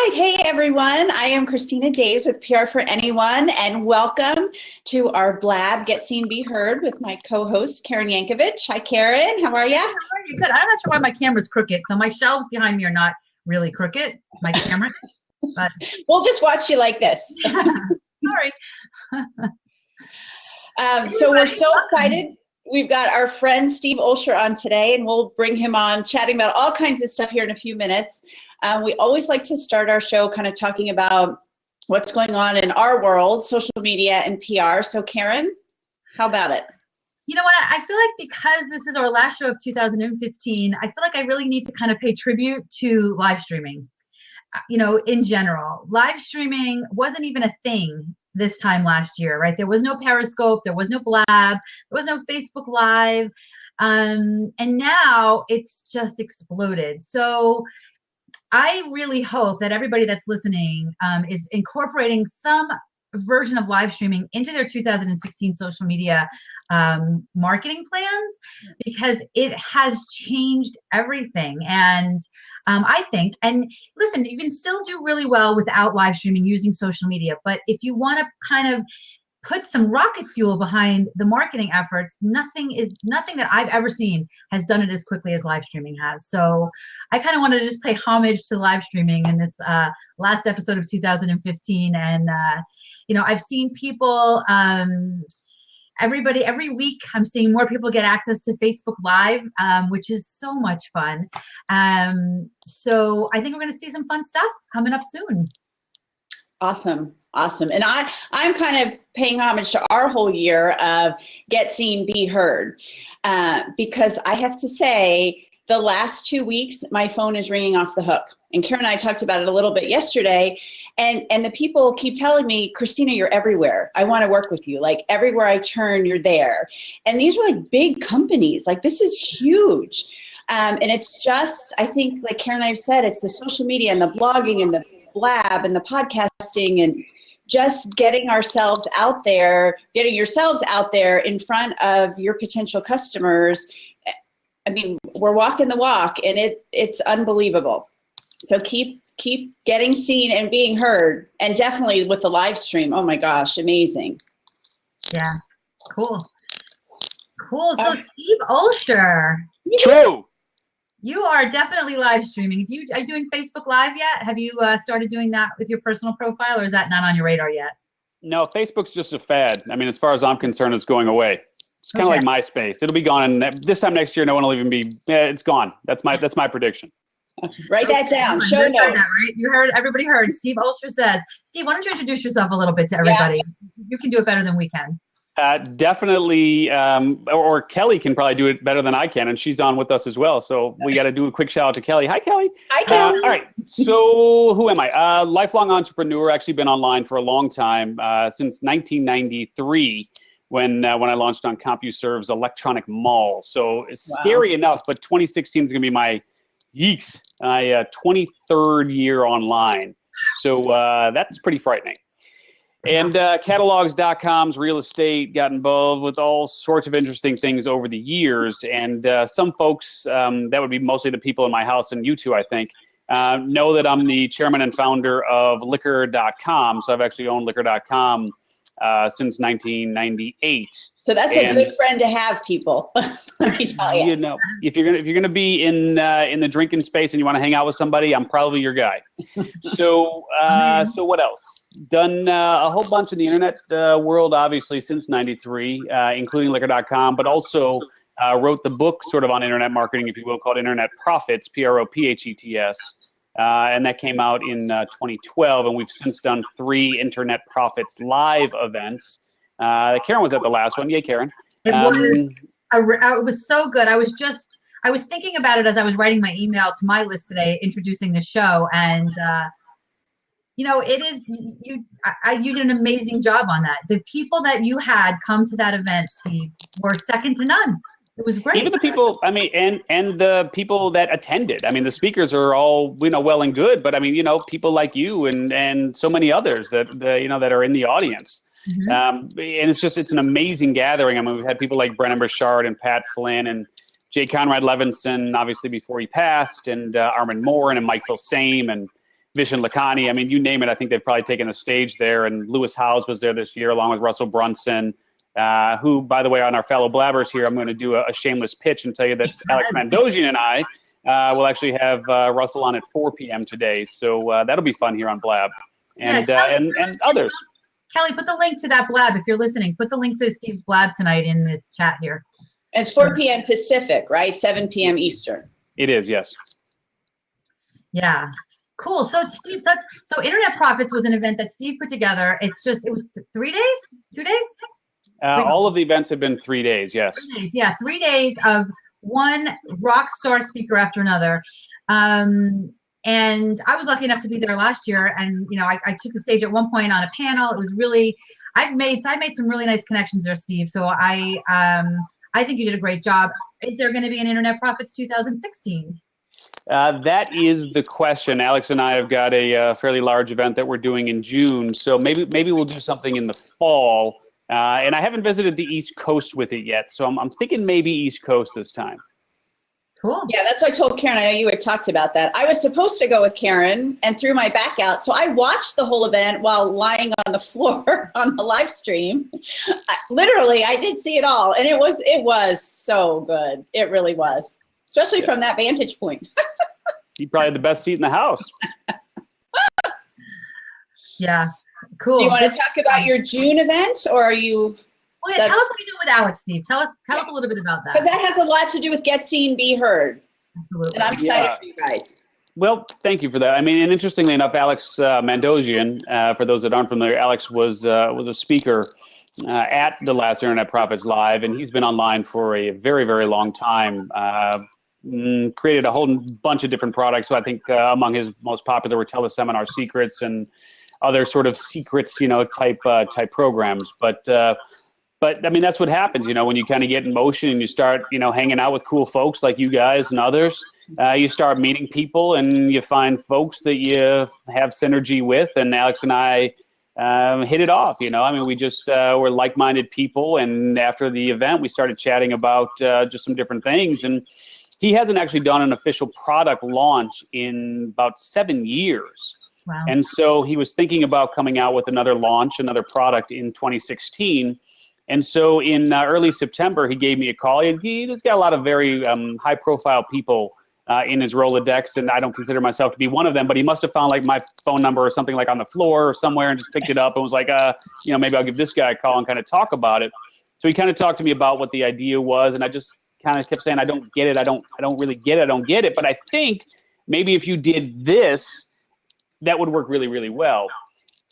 right. Hey, everyone. I am Christina Daves with PR for Anyone, and welcome to our Blab Get Seen, Be Heard with my co-host, Karen Yankovich. Hi, Karen. How are you? How are you? Good. I'm not sure why my camera's crooked, so my shelves behind me are not really crooked, my camera. But we'll just watch you like this. Sorry. So we're so excited. We've got our friend Steve Olsher on today, and we'll bring him on chatting about all kinds of stuff here in a few minutes. We always like to start our show kind of talking about what's going on in our world, social media and PR. So Karen, how about it? You know what? I feel like because this is our last show of 2015, I feel like I really need to kind of pay tribute to live streaming. You know, in general, live streaming wasn't even a thing this time last year, right? There was no Periscope, there was no Blab, there was no Facebook Live. And now it's just exploded. So I really hope that everybody that's listening is incorporating some version of live streaming into their 2016 social media marketing plans, because it has changed everything. And I think, and listen, you can still do really well without live streaming using social media, but if you want to kind of put some rocket fuel behind the marketing efforts, nothing that I've ever seen has done it as quickly as live streaming has. So I kind of wanted to just pay homage to live streaming in this last episode of 2015. And, you know, I've seen people, every week I'm seeing more people get access to Facebook Live, which is so much fun. So I think we're going to see some fun stuff coming up soon. Awesome. And I'm kind of paying homage to our whole year of Get Seen, Be Heard, because I have to say the last 2 weeks, my phone is ringing off the hook. And Karen and I talked about it a little bit yesterday. And the people keep telling me, Christina, you're everywhere. I want to work with you. Like everywhere I turn, you're there. And these are like big companies. Like this is huge. And it's just, I think like Karen and I have said, it's the social media and the blogging and the Blab and the podcasting and just getting ourselves out there, getting yourselves out there in front of your potential customers. I mean, we're walking the walk, and it's unbelievable. So keep getting seen and being heard, and definitely with the live stream. Oh my gosh, amazing. Yeah, cool. So Steve Olsher. True. You are definitely live streaming. Are you doing Facebook Live yet? Have you started doing that with your personal profile, or is that not on your radar yet? No, Facebook's just a fad. I mean, as far as I'm concerned, it's going away. It's kind of like MySpace. It'll be gone, and this time next year, no one will even be. It's gone. That's my prediction. Write that down. Show notes. That, right? You heard. Everybody heard. Steve Olsher says, Steve, why don't you introduce yourself a little bit to everybody? Yeah. You can do it better than we can. Definitely, or Kelly can probably do it better than I can, and she's on with us as well. So we got to do a quick shout out to Kelly. Hi, Kelly. Hi, Kelly. All right. So who am I? Lifelong entrepreneur. Actually been online for a long time, since 1993, when I launched on CompuServe's electronic mall. So it's scary enough, but 2016 is going to be my 23rd year online. So that's pretty frightening. And catalogs.com's real estate, got involved with all sorts of interesting things over the years. And some folks, that would be mostly the people in my house and you two, I think, know that I'm the chairman and founder of liquor.com. So I've actually owned liquor.com since 1998. So that's a good friend to have, people. Let me tell you. You know, if you're gonna be in the drinking space and you want to hang out with somebody, I'm probably your guy. So so what else? Done a whole bunch in the internet world, obviously, since '93, including liquor.com, but also wrote the book sort of on internet marketing, if you will, called Internet Profits, PROPHETS. And that came out in 2012, and we've since done 3 Internet Profits live events. Karen was at the last one. Yay, Karen. It was so good. I was thinking about it as I was writing my email to my list today, introducing the show, and you know, it is you did an amazing job on that. The people that you had come to that event, Steve, were second to none. It was great. Even the people, I mean, and the people that attended. I mean, the speakers are all, you know, well and good, but I mean, you know, people like you and so many others that you know, that are in the audience. Mm-hmm. And it's an amazing gathering. I mean, we've had people like Brennan Burchard and Pat Flynn and J. Conrad Levinson, obviously before he passed, and Armin Moore and Mike Filsame and Vishen Lakhani. I mean, you name it. I think they've probably taken the stage there. And Lewis Howes was there this year, along with Russell Brunson, who, by the way, on our fellow blabbers here, I'm going to do a shameless pitch and tell you that Alex Mandossian and I will actually have Russell on at 4 p.m. today. So that'll be fun here on Blab, and others. Kelly, put the link to that Blab if you're listening. Put the link to Steve's Blab tonight in the chat here. It's 4 p.m. Pacific, right? 7 p.m. Eastern. It is, yes. Yeah. Cool. So Steve, so Internet Profits was an event that Steve put together. It was 3 days, 2 days? All of the events have been 3 days, yes. 3 days, yeah. 3 days of one rock star speaker after another. And I was lucky enough to be there last year. And, you know, I took the stage at one point on a panel. It was really, I made some really nice connections there, Steve. So I think you did a great job. Is there going to be an Internet Profits 2016? That is the question. Alex and I have got a fairly large event that we're doing in June. So maybe we'll do something in the fall. And I haven't visited the East Coast with it yet. So I'm thinking maybe East Coast this time. Cool. Yeah, that's what I told Karen. I know you had talked about that. I was supposed to go with Karen and threw my back out. So I watched the whole event while lying on the floor on the live stream. Literally, I did see it all. And it was so good. It really was. Especially from that vantage point. You probably had the best seat in the house. Yeah, cool. Do you want to talk about your June event, or are you? Well, yeah, tell us what you're doing with Alex, Steve. Tell us a little bit about that. Because that has a lot to do with Get Seen, Be Heard. Absolutely. And I'm excited for you guys. Well, thank you for that. I mean, and interestingly enough, Alex Mandossian, for those that aren't familiar, Alex was a speaker at the last Internet Profits Live, and he's been online for a very, very long time. Created a whole bunch of different products. So I think among his most popular were Teleseminar Secrets and other sort of secrets, type programs. But I mean, that's what happens, when you kind of get in motion and you start, hanging out with cool folks like you guys and others. You start meeting people and you find folks that you have synergy with. And Alex and I hit it off. I mean, we just were like-minded people. And after the event, we started chatting about just some different things. And he hasn't actually done an official product launch in about 7 years. Wow. And so he was thinking about coming out with another product in 2016. And so in early September, he gave me a call. He's got a lot of very high-profile people in his Rolodex, and I don't consider myself to be one of them, but he must have found like my phone number or something like on the floor or somewhere and just picked it up and was like, maybe I'll give this guy a call and kind of talk about it. So he kind of talked to me about what the idea was, and I just kind of kept saying, I don't get it. I don't really get it. I don't get it. But I think maybe if you did this, that would work really, really well.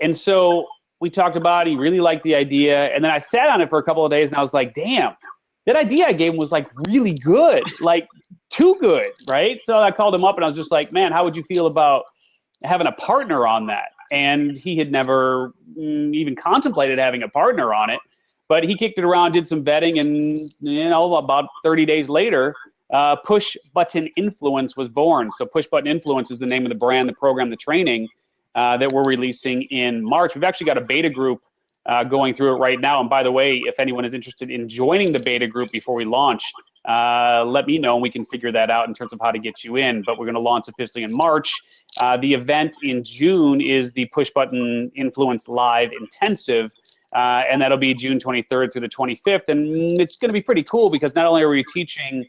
And so we talked about it. He really liked the idea. And then I sat on it for a couple of days and I was like, damn, that idea I gave him was like really good, like too good, right? So I called him up and I was just like, man, how would you feel about having a partner on that? And he had never even contemplated having a partner on it. But he kicked it around, did some vetting, and about 30 days later, Push Button Influence was born. So Push Button Influence is the name of the brand, the program, the training that we're releasing in March. We've actually got a beta group going through it right now. And by the way, if anyone is interested in joining the beta group before we launch, let me know and we can figure that out in terms of how to get you in. But we're going to launch officially in March. The event in June is the Push Button Influence Live Intensive. And that'll be June 23rd through the 25th. And it's going to be pretty cool because not only are we teaching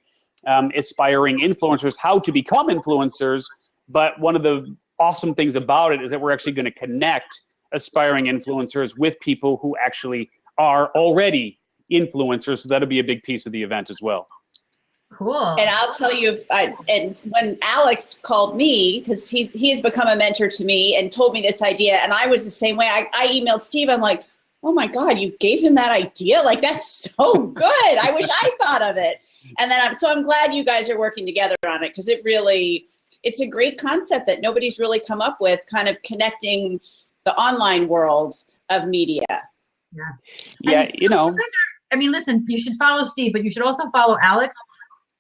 aspiring influencers how to become influencers, but one of the awesome things about it is that we're actually going to connect aspiring influencers with people who actually are already influencers. So that'll be a big piece of the event as well. Cool. And I'll tell you, and when Alex called me, because he has become a mentor to me and told me this idea, and I was the same way. I emailed Steve. I'm like, oh my God, you gave him that idea? Like, that's so good. I wish I thought of it. And then I'm glad you guys are working together on it because it's a great concept that nobody's really come up with, kind of connecting the online world of media. Yeah. Listen, you should follow Steve, but you should also follow Alex.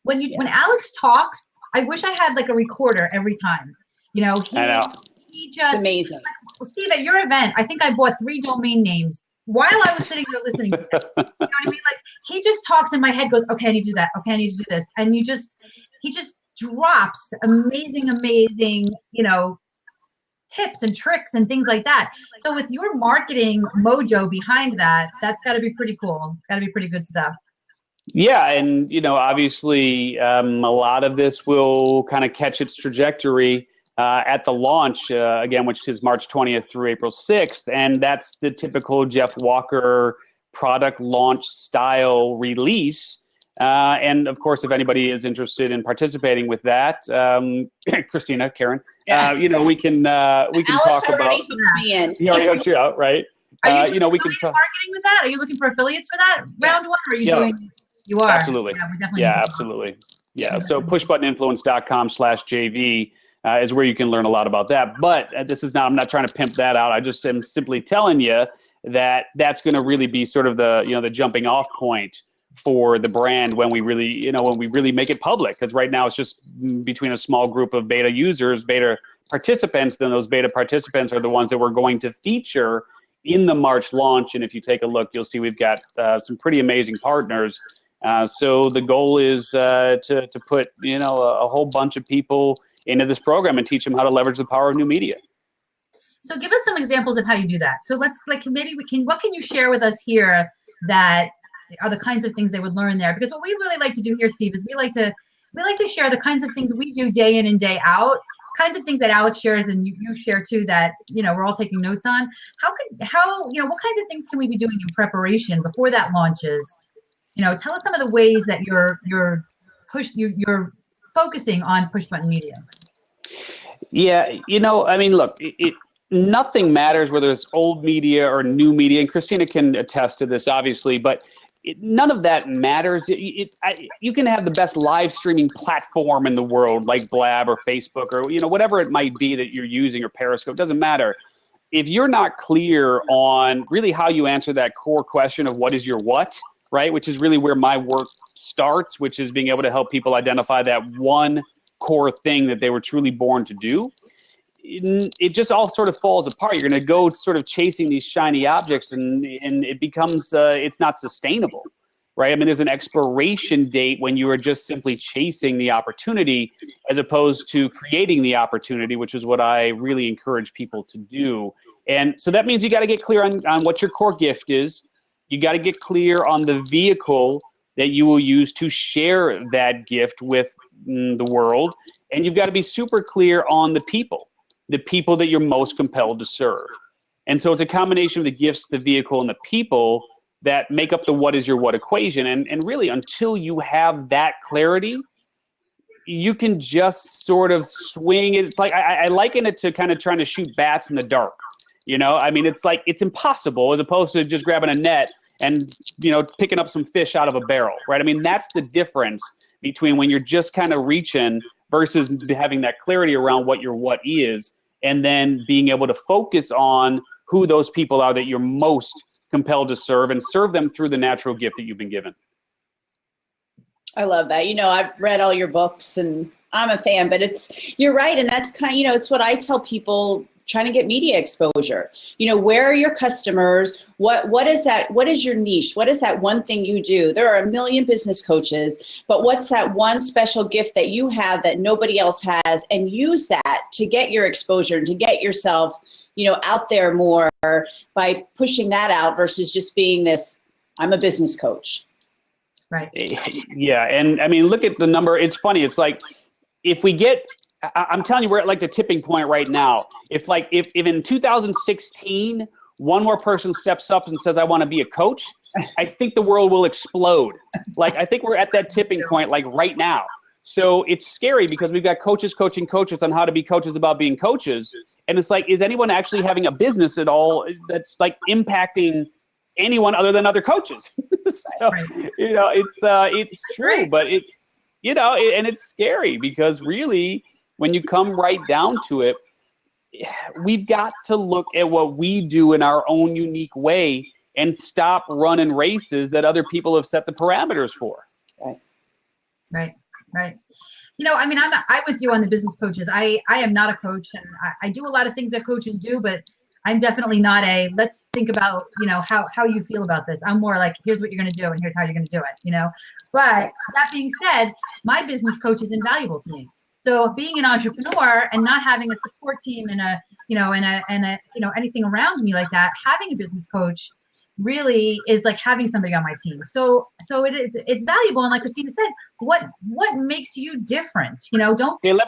When Alex talks, I wish I had like a recorder every time. I know. He just, it's amazing. Steve, at your event, I think I bought 3 domain names while I was sitting there listening to him. You know what I mean? Like, he just talks in my head, goes, okay, I need to do that. Okay, I need to do this. And he just drops amazing, tips and tricks and things like that. So with your marketing mojo behind that, that's got to be pretty cool. It's got to be pretty good stuff. Yeah, and obviously, a lot of this will kind of catch its trajectory at the launch again, which is March 20th through April 6th, and that's the typical Jeff Walker product launch style release. And of course, if anybody is interested in participating with that, Christina, Karen, we can Alex talk already about. hooked me in. He already hooked you out, right? Are you doing we can marketing with that? Are you looking for affiliates for that round one? Or are you doing? You are. Absolutely. Yeah, we definitely absolutely. Yeah. So pushbuttoninfluence.com/JV is where you can learn a lot about that. But I'm not trying to pimp that out. I just am simply telling you that that's going to really be sort of the jumping off point for the brand when we really make it public. Because right now it's just between a small group of beta users, beta participants. Then those beta participants are the ones that we're going to feature in the March launch. And if you take a look, you'll see we've got some pretty amazing partners. So the goal is to put a whole bunch of people into this program and teach them how to leverage the power of new media. So give us some examples of how you do that. So what can you share with us here that are the kinds of things they would learn there? Because what we really like to do here, Steve, is we like to share the kinds of things we do day in and day out, kinds of things that Alex shares and you share too that we're all taking notes on. What kinds of things can we be doing in preparation before that launches? Tell us some of the ways that you're focusing on push button media. Yeah, look, nothing matters whether it's old media or new media, and Christina can attest to this, obviously, but none of that matters. You can have the best live streaming platform in the world, like Blab or Facebook or whatever it might be that you're using, or Periscope. Doesn't matter. If you're not clear on really how you answer that core question of what is your what, right, which is really where my work starts, which is being able to help people identify that one core thing that they were truly born to do, it just all sort of falls apart. You're going to go sort of chasing these shiny objects, and it becomes it's not sustainable, right? I mean, there's an expiration date when you are just simply chasing the opportunity as opposed to creating the opportunity, which is what I really encourage people to do. And so that means you got to get clear on what your core gift is. You got to get clear on the vehicle that you will use to share that gift with the world. And you've got to be super clear on the people that you're most compelled to serve. And so it's a combination of the gifts, the vehicle, and the people that make up the what is your what equation. And really, until you have that clarity, you can just sort of swing. It's like, I liken it to kind of trying to shoot bats in the dark. I mean, it's like, it's impossible as opposed to just grabbing a net and, picking up some fish out of a barrel, right? I mean, that's the difference between when you're just kind of reaching versus having that clarity around what your what is, and then being able to focus on who those people are that you're most compelled to serve, and serve them through the natural gift that you've been given. I love that. I've read all your books and I'm a fan, but you're right. And that's kind of, it's what I tell people trying to get media exposure. Where are your customers? What is that? What is your niche? What is that one thing you do? There are a million business coaches, but what's that one special gift that you have that nobody else has? And use that to get your exposure and to get yourself, out there more by pushing that out versus just being this, I'm a business coach. Right. Yeah. And I mean, look at the number. It's funny. It's like, if we get, I'm telling you, we're at like the tipping point right now. If in 2016, one more person steps up and says, I want to be a coach, I think the world will explode. Like, I think we're at that tipping point, like right now. So it's scary because we've got coaches coaching coaches on how to be coaches about being coaches. And it's like, is anyone actually having a business at all that's like impacting anyone other than other coaches? So, it's true, but and it's scary because really, when you come right down to it, we've got to look at what we do in our own unique way and stop running races that other people have set the parameters for. Right. I mean, I'm with you on the business coaches. I am not a coach, and I do a lot of things that coaches do, but I'm definitely not let's think about, how you feel about this. I'm more like, here's what you're going to do and here's how you're going to do it, But that being said, my business coach is invaluable to me. So being an entrepreneur and not having a support team and and anything around me like that, having a business coach really is like having somebody on my team. So it's valuable. And like Christina said, what makes you different? Don't. Okay, let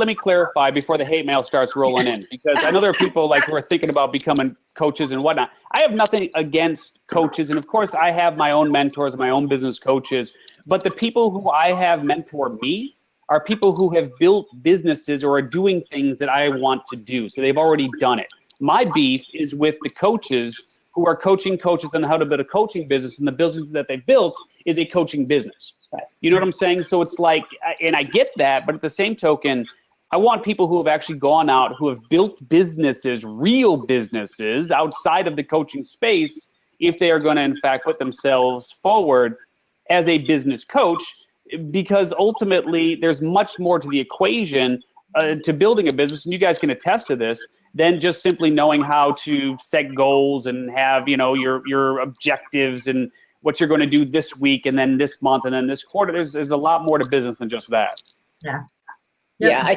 me clarify before the hate mail starts rolling in, because I know there are people like who are thinking about becoming coaches and whatnot. I have nothing against coaches, and of course I have my own mentors, my own business coaches. But the people who I have mentor me are people who have built businesses or are doing things that I want to do. So they've already done it. My beef is with the coaches who are coaching coaches on how to build a coaching business, and the business that they built is a coaching business. You know what I'm saying? So it's like, and I get that, but at the same token, I want people who have actually gone out, who have built businesses, real businesses outside of the coaching space, if they are going to in fact put themselves forward as a business coach, because ultimately there's much more to the equation to building a business, and you guys can attest to this, than just simply knowing how to set goals and have, your objectives and what you're going to do this week and then this month and then this quarter. There's a lot more to business than just that. Yeah. Yeah, I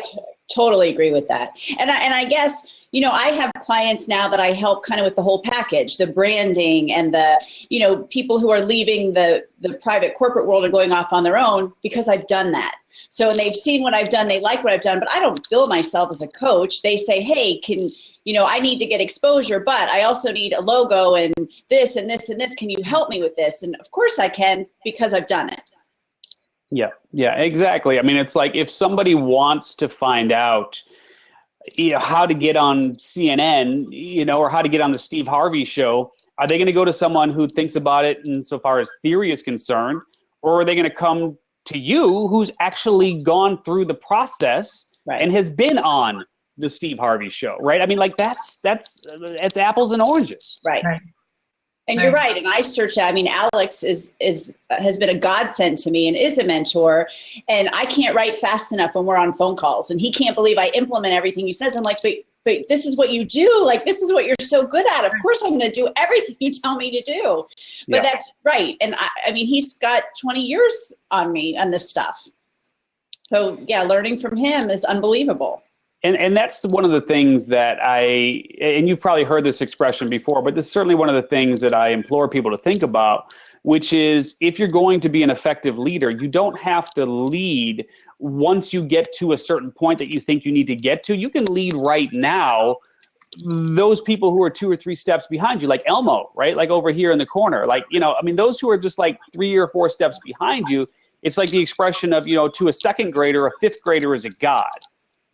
totally agree with that. And I guess, I have clients now that I help kind of with the whole package, the branding and the, people who are leaving the private corporate world and going off on their own, because I've done that. So, and they've seen what I've done, they like what I've done, but I don't bill myself as a coach. They say, hey, I need to get exposure, but I also need a logo and this and this and this. Can you help me with this? And of course I can, because I've done it. Yeah, exactly. I mean, it's like if somebody wants to find out, how to get on CNN, or how to get on the Steve Harvey show, are they going to go to someone who thinks about it insofar as theory is concerned, or are they going to come to you, who's actually gone through the process and has been on the Steve Harvey show, right? I mean, like that's apples and oranges. Right. And you're right. And I searched out, Alex has been a godsend to me and is a mentor, and I can't write fast enough when we're on phone calls, and he can't believe I implement everything he says. I'm like, but this is what you do. Like, this is what you're so good at. Of course I'm going to do everything you tell me to do. But that's right. And he's got 20 years on me on this stuff. So yeah, learning from him is unbelievable. And that's one of the things that and you've probably heard this expression before, but this is certainly one of the things that I implore people to think about, which is if you're going to be an effective leader, you don't have to lead once you get to a certain point that you think you need to get to. You can lead right now those people who are 2 or 3 steps behind you, like Elmo, right? Like over here in the corner, like, those who are just like 3 or 4 steps behind you, it's like the expression of, to a second grader, a fifth grader is a god.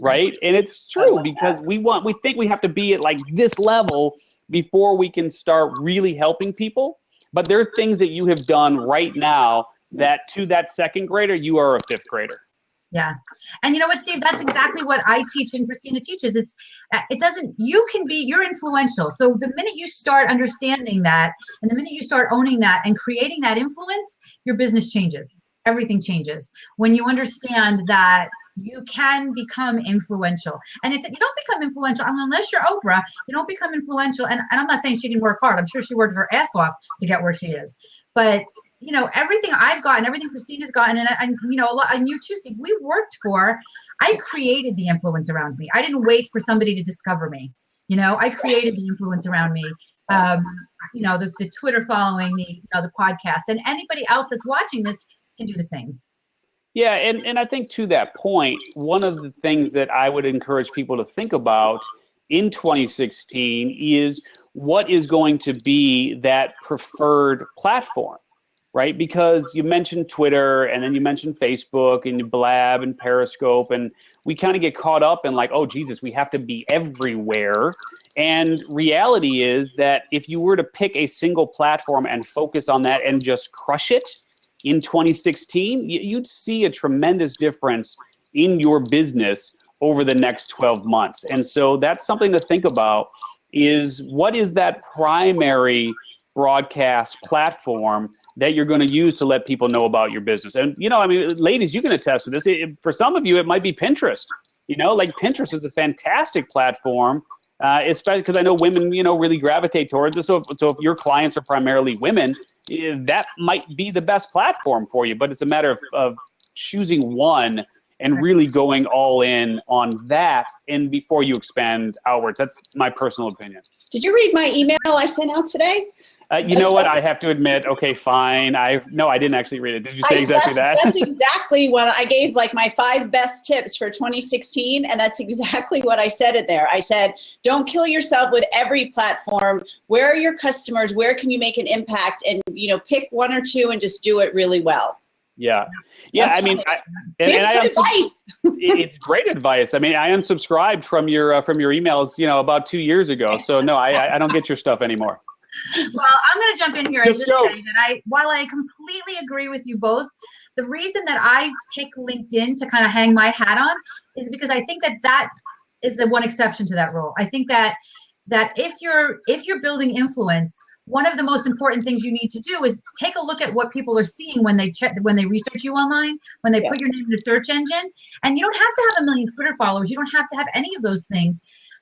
Right. And it's true, because we think we have to be at like this level before we can start really helping people. But there are things that you have done right now that to that second grader, you are a fifth grader. Yeah. And you know what, Steve, that's exactly what I teach and Christina teaches. You're influential. So the minute you start understanding that, and the minute you start owning that and creating that influence, your business changes. Everything changes. When you understand that you can become influential. And you don't become influential unless you're Oprah. You don't become influential. And I'm not saying she didn't work hard. I'm sure she worked her ass off to get where she is. But everything I've gotten, everything Christina's gotten, and a lot, and you too, Steve, we worked for. I created the influence around me. I didn't wait for somebody to discover me. I created the influence around me. The Twitter following, the podcast, and anybody else that's watching this can do the same. Yeah, and I think to that point, one of the things that I would encourage people to think about in 2016 is what is going to be that preferred platform, right? Because you mentioned Twitter, and then you mentioned Facebook, and Blab, and Periscope, and we kind of get caught up in like, oh, Jesus, we have to be everywhere. And reality is that if you were to pick a single platform and focus on that and just crush it, in 2016, you'd see a tremendous difference in your business over the next 12 months. And so that's something to think about, is what is that primary broadcast platform that you're going to use to let people know about your business? And, ladies, you can attest to this. For some of you, it might be Pinterest. Like Pinterest is a fantastic platform, especially because I know women, really gravitate towards it. So if your clients are primarily women, that might be the best platform for you, but it's a matter of choosing one and really going all in on that and before you expand outwards. That's my personal opinion. Did you read my email I sent out today? You know what? I have to admit, okay, fine. No, I didn't actually read it. Did you say exactly that? That's exactly what I gave, like my 5 best tips for 2016. And that's exactly what I said in there. I said, don't kill yourself with every platform. Where are your customers? Where can you make an impact? And, pick 1 or 2 and just do it really well. Yeah. Yeah. That's I mean, advice. It's great advice. I mean, I unsubscribed from your emails, about 2 years ago. So no, I don't get your stuff anymore. Well, I'm going to jump in here and just jokes. say that while I completely agree with you both, the reason that I pick LinkedIn to kind of hang my hat on is because I think that is the one exception to that rule. I think that if you're building influence, one of the most important things you need to do is take a look at what people are seeing when they research you online, when they put your name in the search engine. And you don't have to have 1 million Twitter followers. You don't have to have any of those things.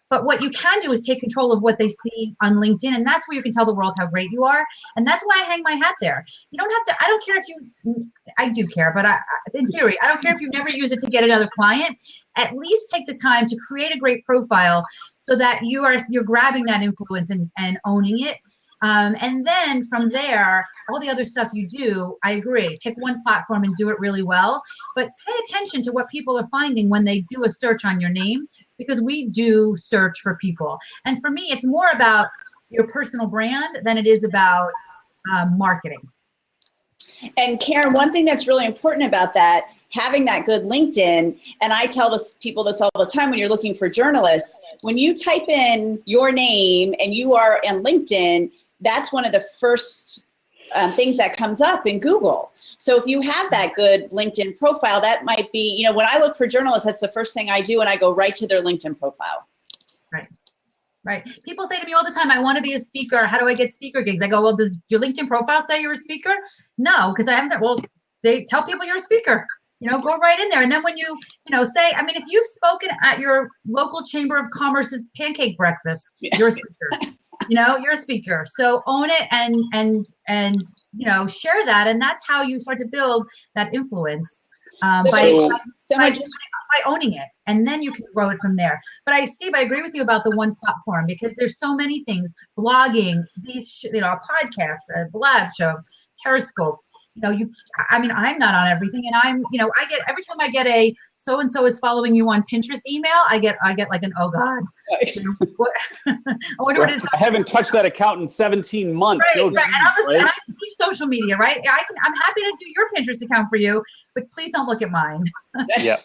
But what you can do is take control of what they see on LinkedIn, and that's where you can tell the world how great you are. And that's why I hang my hat there. You don't have to, I don't care if I do care, but in theory, I don't care if you never use it to get another client. At least take the time to create a great profile so that you're grabbing that influence and owning it. And then from there, all the other stuff you do, I agree, pick one platform and do it really well, but pay attention to what people are finding when they do a search on your name, because we do search for people. And for me, it's more about your personal brand than it is about marketing. And Karen, one thing that's really important about that, having that good LinkedIn, and I tell people this all the time when you're looking for journalists, when you type in your name and you are on LinkedIn, that's one of the first things that comes up in Google. So if you have that good LinkedIn profile, that might be, when I look for journalists, that's the first thing I do, and I go right to their LinkedIn profile. Right. People say to me all the time, I want to be a speaker. How do I get speaker gigs? I go, well, does your LinkedIn profile say you're a speaker? No, because I haven't. Well, they tell people you're a speaker. Go right in there. And then when you, say, I mean, if you've spoken at your local Chamber of Commerce's pancake breakfast, you're a speaker. You're a speaker. So own it and share that. And that's how you start to build that influence by owning it. And then you can grow it from there. But Steve, I agree with you about the one platform, because there's so many things, blogging, these, a podcast, a blab show, Periscope. I'm not on everything, and I get, every time I get a so-and-so is following you on Pinterest email, I get like an, oh God. I wonder what it is. I haven't touched that account in 17 months. Right. And I teach social media, right? I'm happy to do your Pinterest account for you, but please don't look at mine. Yeah.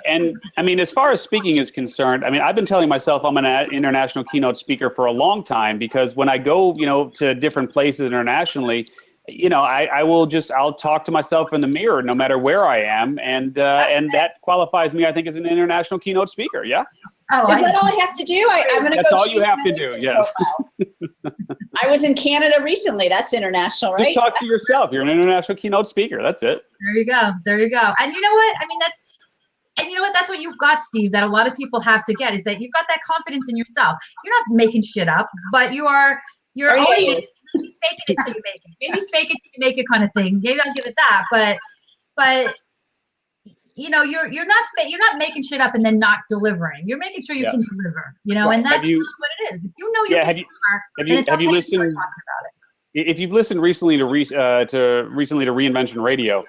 And I mean, as far as speaking is concerned, I've been telling myself I'm an international keynote speaker for a long time, because when I go, to different places internationally, I'll talk to myself in the mirror no matter where I am, and that qualifies me, I think, as an international keynote speaker. Yeah. Oh, is that all I have to do? I'm going to go. That's all you have to do. Yes. I was in Canada recently. That's international, right? Just talk to yourself. You're an international keynote speaker. That's it. There you go. And you know what? That's what you've got, Steve, that a lot of people have to get, is that you've got that confidence in yourself. You're not making shit up, but you're owning it. Maybe fake it until you make it. Maybe fake it till you make it kind of thing. Maybe I'll give it that. But you're not making shit up and then not delivering. You're making sure you can deliver. Right. And that's really what it is. If you know you're have you listened? If you've listened recently to Reinvention Radio,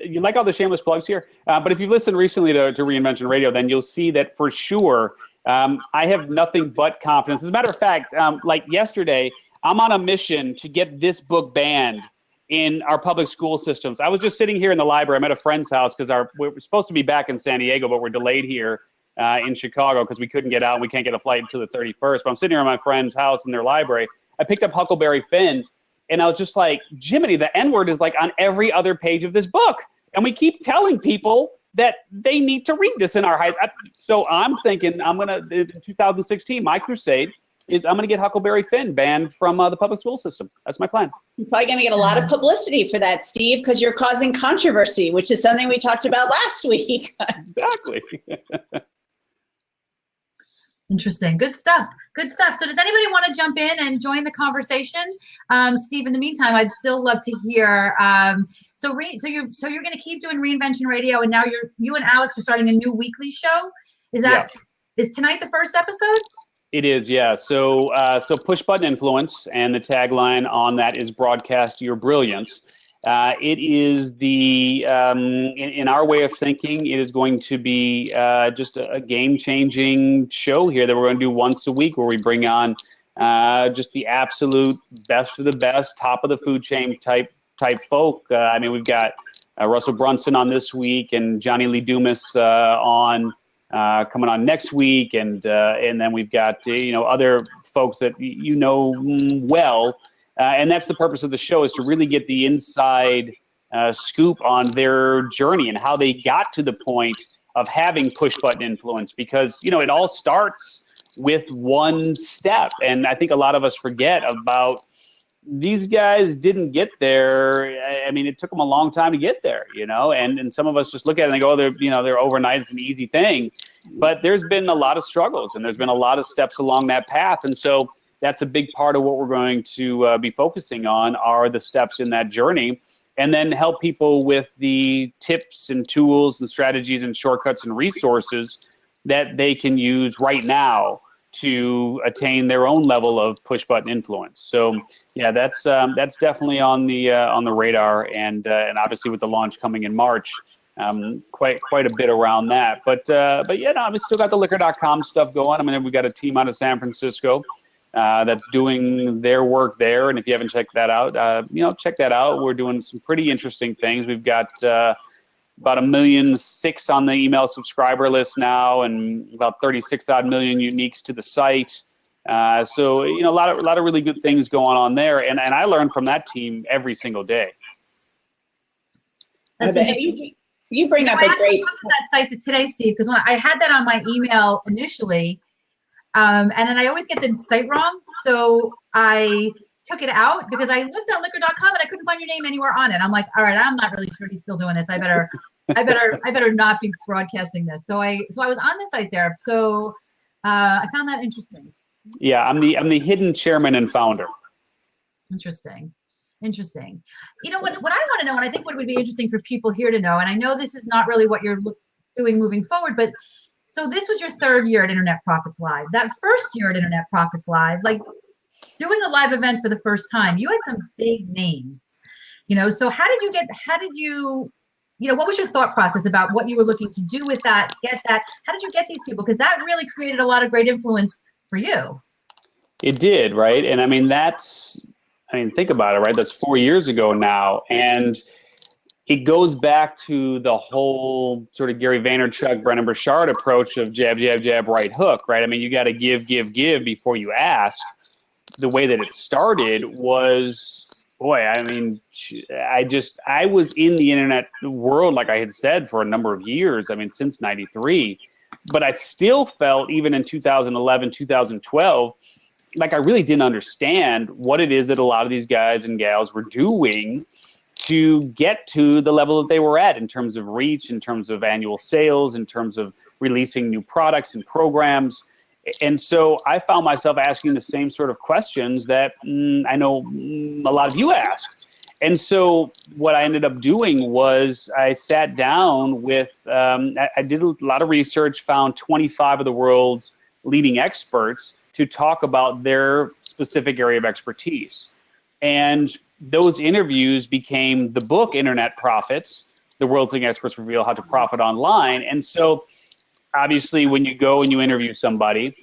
you like all the shameless plugs here. But if you've listened recently to Reinvention Radio, then you'll see that for sure. I have nothing but confidence. As a matter of fact, like yesterday, I'm on a mission to get this book banned in our public school systems. I was just sitting here in the library. I'm at a friend's house because we're supposed to be back in San Diego, but we're delayed here in Chicago because we couldn't get out and we can't get a flight until the 31st. But I'm sitting here in my friend's house in their library. I picked up Huckleberry Finn, and I was just like, Jiminy, the N-word is like on every other page of this book. And we keep telling people that they need to read this in our high school. So I'm thinking in 2016, my crusade is I'm going to get Huckleberry Finn banned from the public school system. That's my plan. You're probably going to get a lot of publicity for that, Steve, because you're causing controversy, which is something we talked about last week. Exactly. Interesting. Good stuff. Good stuff. So does anybody want to jump in and join the conversation? Steve, in the meantime, I'd still love to hear. So you're going to keep doing Reinvention Radio, and now you and Alex are starting a new weekly show. Is tonight the first episode? It is, yeah. So Push Button Influence, and the tagline on that is Broadcast Your Brilliance. It is in our way of thinking, it is going to be just a game-changing show here that we're going to do once a week, where we bring on just the absolute best of the best, top of the food chain type folk. I mean, we've got Russell Brunson on this week, and Johnny Lee Dumas coming on next week, and then we've got other folks that well. And that's the purpose of the show, is to really get the inside scoop on their journey and how they got to the point of having push button influence, because, it all starts with one step. And I think a lot of us forget about these guys didn't get there. I mean, it took them a long time to get there, and some of us just look at it and they go, they're overnight, it's an easy thing. But there's been a lot of struggles, and there's been a lot of steps along that path. And so that's a big part of what we're going to be focusing on, are the steps in that journey, and then help people with the tips and tools and strategies and shortcuts and resources that they can use right now to attain their own level of push button influence. So yeah, that's definitely on the radar, and obviously with the launch coming in March, quite a bit around that. But we still got the liquor.com stuff going. I mean, we've got a team out of San Francisco that's doing their work there. And if you haven't checked that out, check that out. We're doing some pretty interesting things. We've got about 1.6 million on the email subscriber list now, and about 36 odd million uniques to the site. So a lot of really good things going on there. And I learn from that team every single day. You bring up a great that site today, Steve, because when I had that on my email initially, and then I always get the site wrong, so I took it out because I looked at liquor.com and I couldn't find your name anywhere on it. I'm like, all right, I'm not really sure he's still doing this. I better not be broadcasting this. So I was on the site there. So I found that interesting. Yeah, I'm the hidden chairman and founder. Interesting. You know what I want to know, and I think what would be interesting for people here to know, and I know this is not really what you're doing moving forward, but so this was your third year at Internet Profits Live. That first year at Internet Profits Live, like doing a live event for the first time, you had some big names, so how did you what was your thought process about what you were looking to do with that, how did you get these people? Because that really created a lot of great influence for you. It did, right? And I mean, think about it, right? That's 4 years ago now. And it goes back to the whole sort of Gary Vaynerchuk, Brennan Burchard approach of jab, jab, jab, right hook, right? I mean, you got to give before you ask. The way that it started was, I was in the internet world, like I had said, for a number of years. I mean, since '93, but I still felt, even in 2011, 2012, like I really didn't understand what it is that a lot of these guys and gals were doing to get to the level that they were at in terms of reach, in terms of annual sales, in terms of releasing new products and programs. And so I found myself asking the same sort of questions that I know a lot of you ask. And so what I ended up doing was I sat down with, I did a lot of research, found 25 of the world's leading experts to talk about their specific area of expertise. And those interviews became the book, Internet Profits, The World's Leading Experts Reveal How to Profit Online. And so obviously when you go and you interview somebody,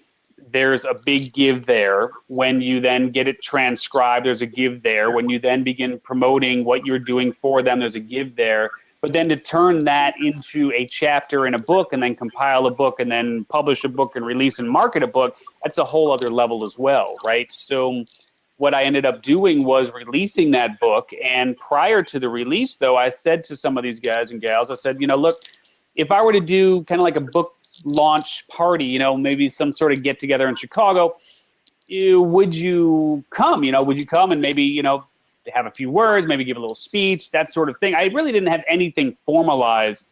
there's a big give there. When you then get it transcribed, there's a give there. When you then begin promoting what you're doing for them, there's a give there. But then to turn that into a chapter in a book, and then compile a book, and then publish a book and release and market a book, that's a whole other level as well, right? So what I ended up doing was releasing that book. And prior to the release, though, I said to some of these guys and gals, I said, look, if I were to do kind of like a book launch party, maybe some sort of get together in Chicago, would you come? Would you come and maybe, have a few words, maybe give a little speech, that sort of thing. I really didn't have anything formalized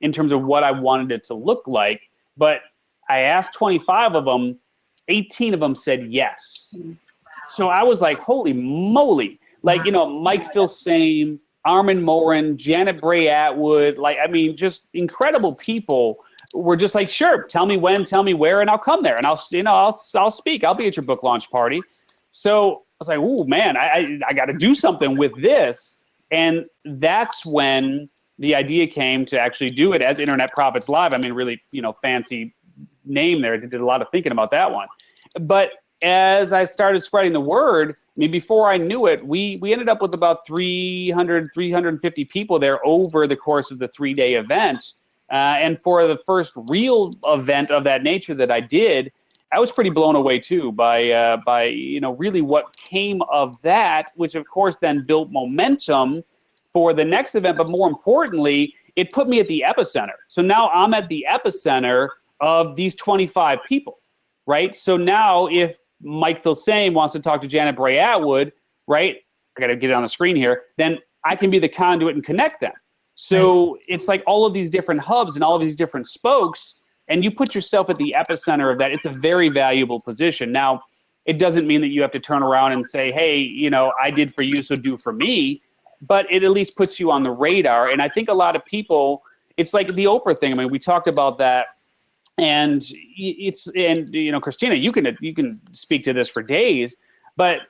in terms of what I wanted it to look like, but I asked 25 of them, 18 of them said yes. So I was like, holy moly. Like, you know, Mike Filsame, Armin Morin, Janet Bray Atwood, like, I mean, just incredible people were just like, sure, tell me when, tell me where, and I'll come there, and I'll speak. I'll be at your book launch party. So I was like, oh man, I got to do something with this. And that's when the idea came to actually do it as Internet Profits Live. I mean, really, you know, fancy name there. I did a lot of thinking about that one. But as I started spreading the word, I mean, before I knew it, we ended up with about 350 people there over the course of the 3-day event. And for the first real event of that nature that I did, I was pretty blown away too by you know, really what came of that, which of course then built momentum for the next event. But more importantly, it put me at the epicenter. So now I'm at the epicenter of these 25 people, right? So now if Mike Filsame wants to talk to Janet Bray Atwood, right? I got to get it on the screen here. Then I can be the conduit and connect them. So it's like all of these different hubs and all of these different spokes, and you put yourself at the epicenter of that. It's a very valuable position. Now, it doesn't mean that you have to turn around and say, hey, you know, I did for you, so do for me. But it at least puts you on the radar. And I think a lot of people, it's like the Oprah thing. I mean, we talked about that. And you know, Christina, you can speak to this for days, but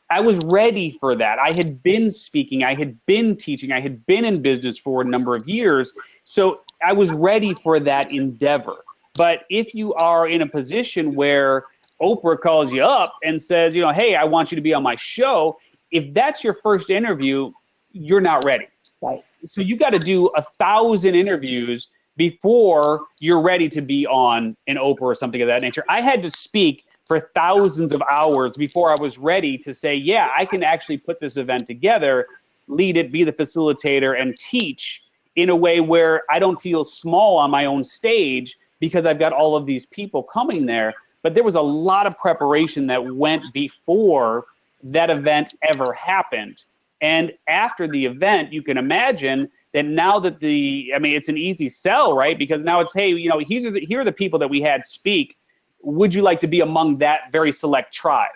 I was ready for that. I had been speaking, I had been teaching, I had been in business for a number of years. So I was ready for that endeavor. But if you are in a position where Oprah calls you up and says, you know, hey, I want you to be on my show, if that's your first interview, you're not ready. Right. So you got to do 1,000 interviews before you're ready to be on an Oprah or something of that nature. I had to speak for thousands of hours before I was ready to say, yeah, I can actually put this event together, lead it, be the facilitator, and teach in a way where I don't feel small on my own stage because I've got all of these people coming there. But there was a lot of preparation that went before that event ever happened. And after the event, you can imagine that now that it's an easy sell, right? Because now it's, hey, you know, here are the people that we had speak. Would you like to be among that very select tribe,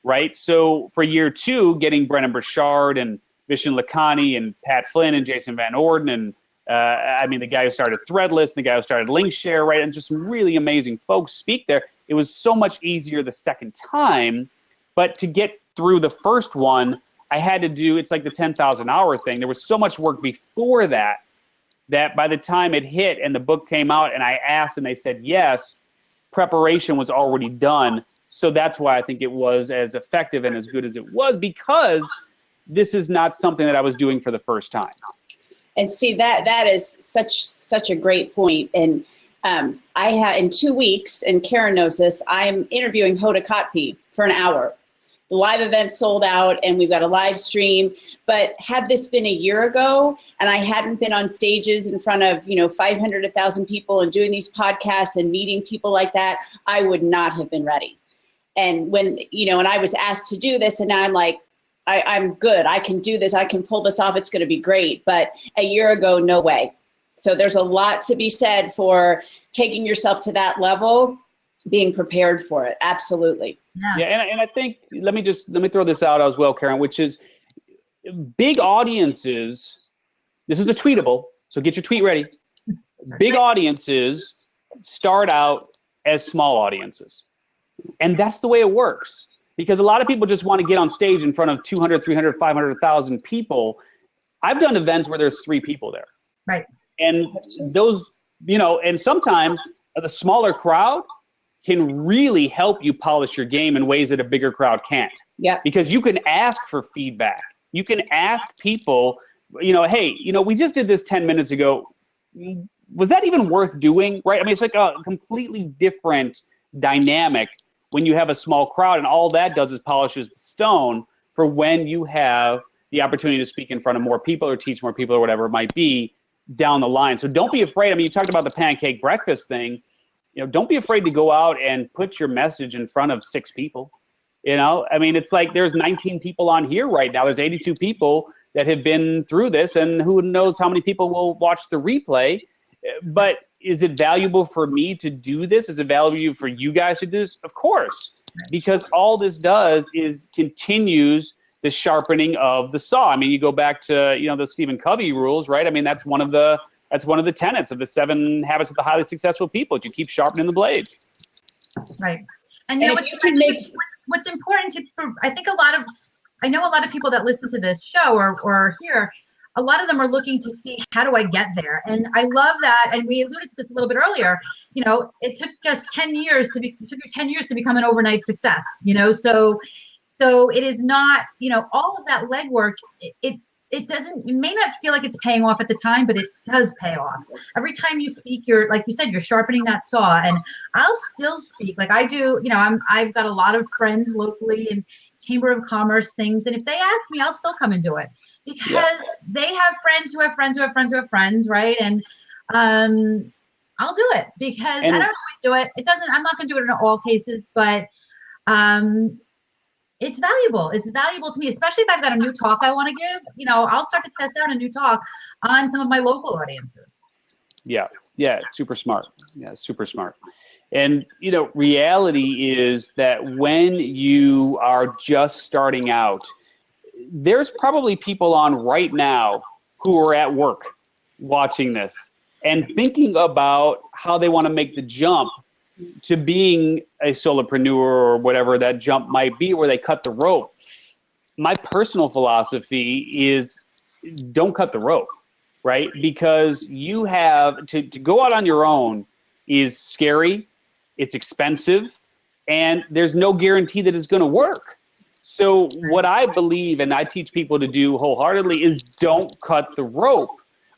right? So for year 2, getting Brennan Burchard and Vishen Lakhani and Pat Flynn and Jason Van Orden and the guy who started Threadless, and the guy who started Linkshare, right? And just some really amazing folks speak there. It was so much easier the second time, but to get through the first one, I had to do, it's like the 10,000 hour thing. There was so much work before that by the time it hit and the book came out and I asked and they said yes, preparation was already done. So that's why I think it was as effective and as good as it was, because this is not something that I was doing for the first time. And Steve, that is such a great point. And I had in 2 weeks, and Karen knows this, I'm interviewing Hoda Kotb for an hour. The live event sold out and we've got a live stream. But had this been a year ago and I hadn't been on stages in front of, 500, 1,000 people and doing these podcasts and meeting people like that, I would not have been ready. And when, and I was asked to do this and now I'm like, I'm good. I can do this. I can pull this off. It's going to be great. But a year ago, no way. So there's a lot to be said for taking yourself to that level, being prepared for it. Absolutely. Yeah, and I think, let me throw this out as well, Karen, which is big audiences, this is a tweetable, so get your tweet ready. Big audiences start out as small audiences. And that's the way it works. Because a lot of people just want to get on stage in front of 200, 300, 500, 1,000 people. I've done events where there's 3 people there. Right. And those, and sometimes the smaller crowd can really help you polish your game in ways that a bigger crowd can't. Yeah. Because you can ask for feedback. You can ask people, hey, we just did this 10 minutes ago. Was that even worth doing? Right? I mean, it's like a completely different dynamic when you have a small crowd, and all that does is polishes the stone for when you have the opportunity to speak in front of more people or teach more people or whatever it might be down the line. So don't be afraid. I mean, you talked about the pancake breakfast thing. Don't be afraid to go out and put your message in front of 6 people. I mean, it's like there's 19 people on here right now. There's 82 people that have been through this, and who knows how many people will watch the replay. But is it valuable for me to do this? Is it valuable for you guys to do this? Of course, because all this does is continues the sharpening of the saw. I mean, you go back to, the Stephen Covey rules, right? I mean, that's one of the tenets of the 7 habits of the highly successful people. You keep sharpening the blade. Right. And what's important I know a lot of people that listen to this show or here, a lot of them are looking to see, how do I get there? And I love that. And we alluded to this a little bit earlier. It took us 10 years it took you 10 years to become an overnight success, so it is not, all of that legwork, it may not feel like it's paying off at the time, but it does pay off. Every time you speak, like you said, you're sharpening that saw. And I'll still speak like I do. I've got a lot of friends locally and Chamber of Commerce things. And if they ask me, I'll still come and do it because they have friends who have friends who have friends who have friends. Right. And I'll do it because I don't always do it. I'm not going to do it in all cases, but it's valuable. It's valuable to me, especially if I've got a new talk I want to give. I'll start to test out a new talk on some of my local audiences. Yeah, super smart. Yeah, super smart. And, reality is that when you are just starting out, there's probably people on right now who are at work watching this and thinking about how they want to make the jump to being a solopreneur or whatever that jump might be, where they cut the rope. My personal philosophy is don't cut the rope, right? Because you have to go out on your own is scary, it's expensive, and there's no guarantee that it's going to work. So what I believe, and I teach people to do wholeheartedly, is don't cut the rope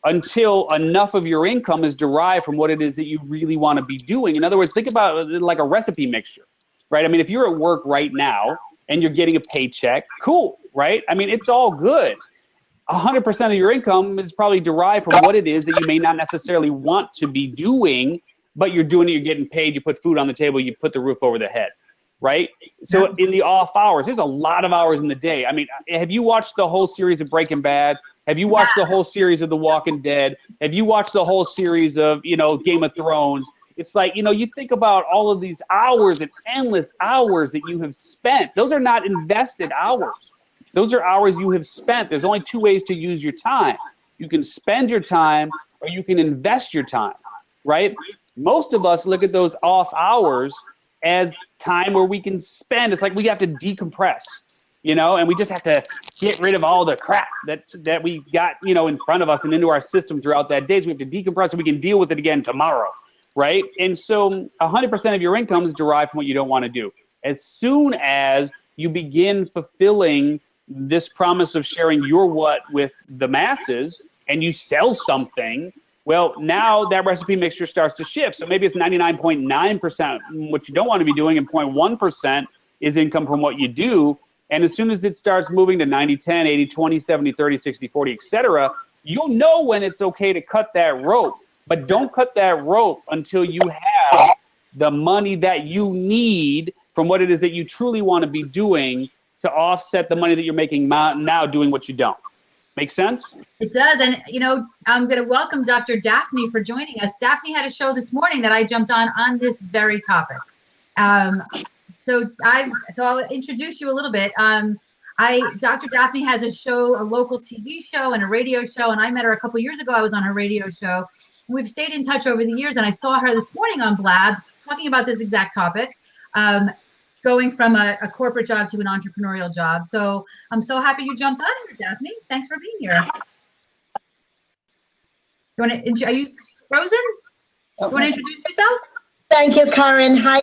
until enough of your income is derived from what it is that you really want to be doing. In other words, think about it like a recipe mixture, right? I mean, if you're at work right now and you're getting a paycheck, cool, right? I mean, it's all good. 100% of your income is probably derived from what it is that you may not necessarily want to be doing, but you're doing it, you're getting paid, you put food on the table, you put the roof over the head, right? So in the off hours, there's a lot of hours in the day. I mean, have you watched the whole series of Breaking Bad? Have you watched the whole series of The Walking Dead? Have you watched the whole series of, Game of Thrones? It's like, you think about all of these hours and endless hours that you have spent. Those are not invested hours. Those are hours you have spent. There's only 2 ways to use your time. You can spend your time or you can invest your time, right? Most of us look at those off hours as time where we can spend. It's like we have to decompress. And we just have to get rid of all the crap that we got, in front of us and into our system throughout that day. So we have to decompress so we can deal with it again tomorrow, right? And so 100% of your income is derived from what you don't want to do. As soon as you begin fulfilling this promise of sharing your what with the masses and you sell something, well, now that recipe mixture starts to shift. So maybe it's 99.9% what you don't want to be doing and 0.1% is income from what you do. And as soon as it starts moving to 90-10, 80-20, 70-30, 60-40, etc., you'll know when it's okay to cut that rope. But don't cut that rope until you have the money that you need from what it is that you truly want to be doing to offset the money that you're making now doing what you don't. Make sense? It does. And, I'm going to welcome Dr. Daphne for joining us. Daphne had a show this morning that I jumped on this very topic. So I'll introduce you a little bit. Dr. Daphne has a show, a local TV show and a radio show, and I met her a couple years ago. I was on her radio show. We've stayed in touch over the years, and I saw her this morning on Blab talking about this exact topic, going from a corporate job to an entrepreneurial job. So I'm so happy you jumped on here, Daphne. Thanks for being here. Are you frozen? You want to introduce yourself? Thank you, Karen. Hi.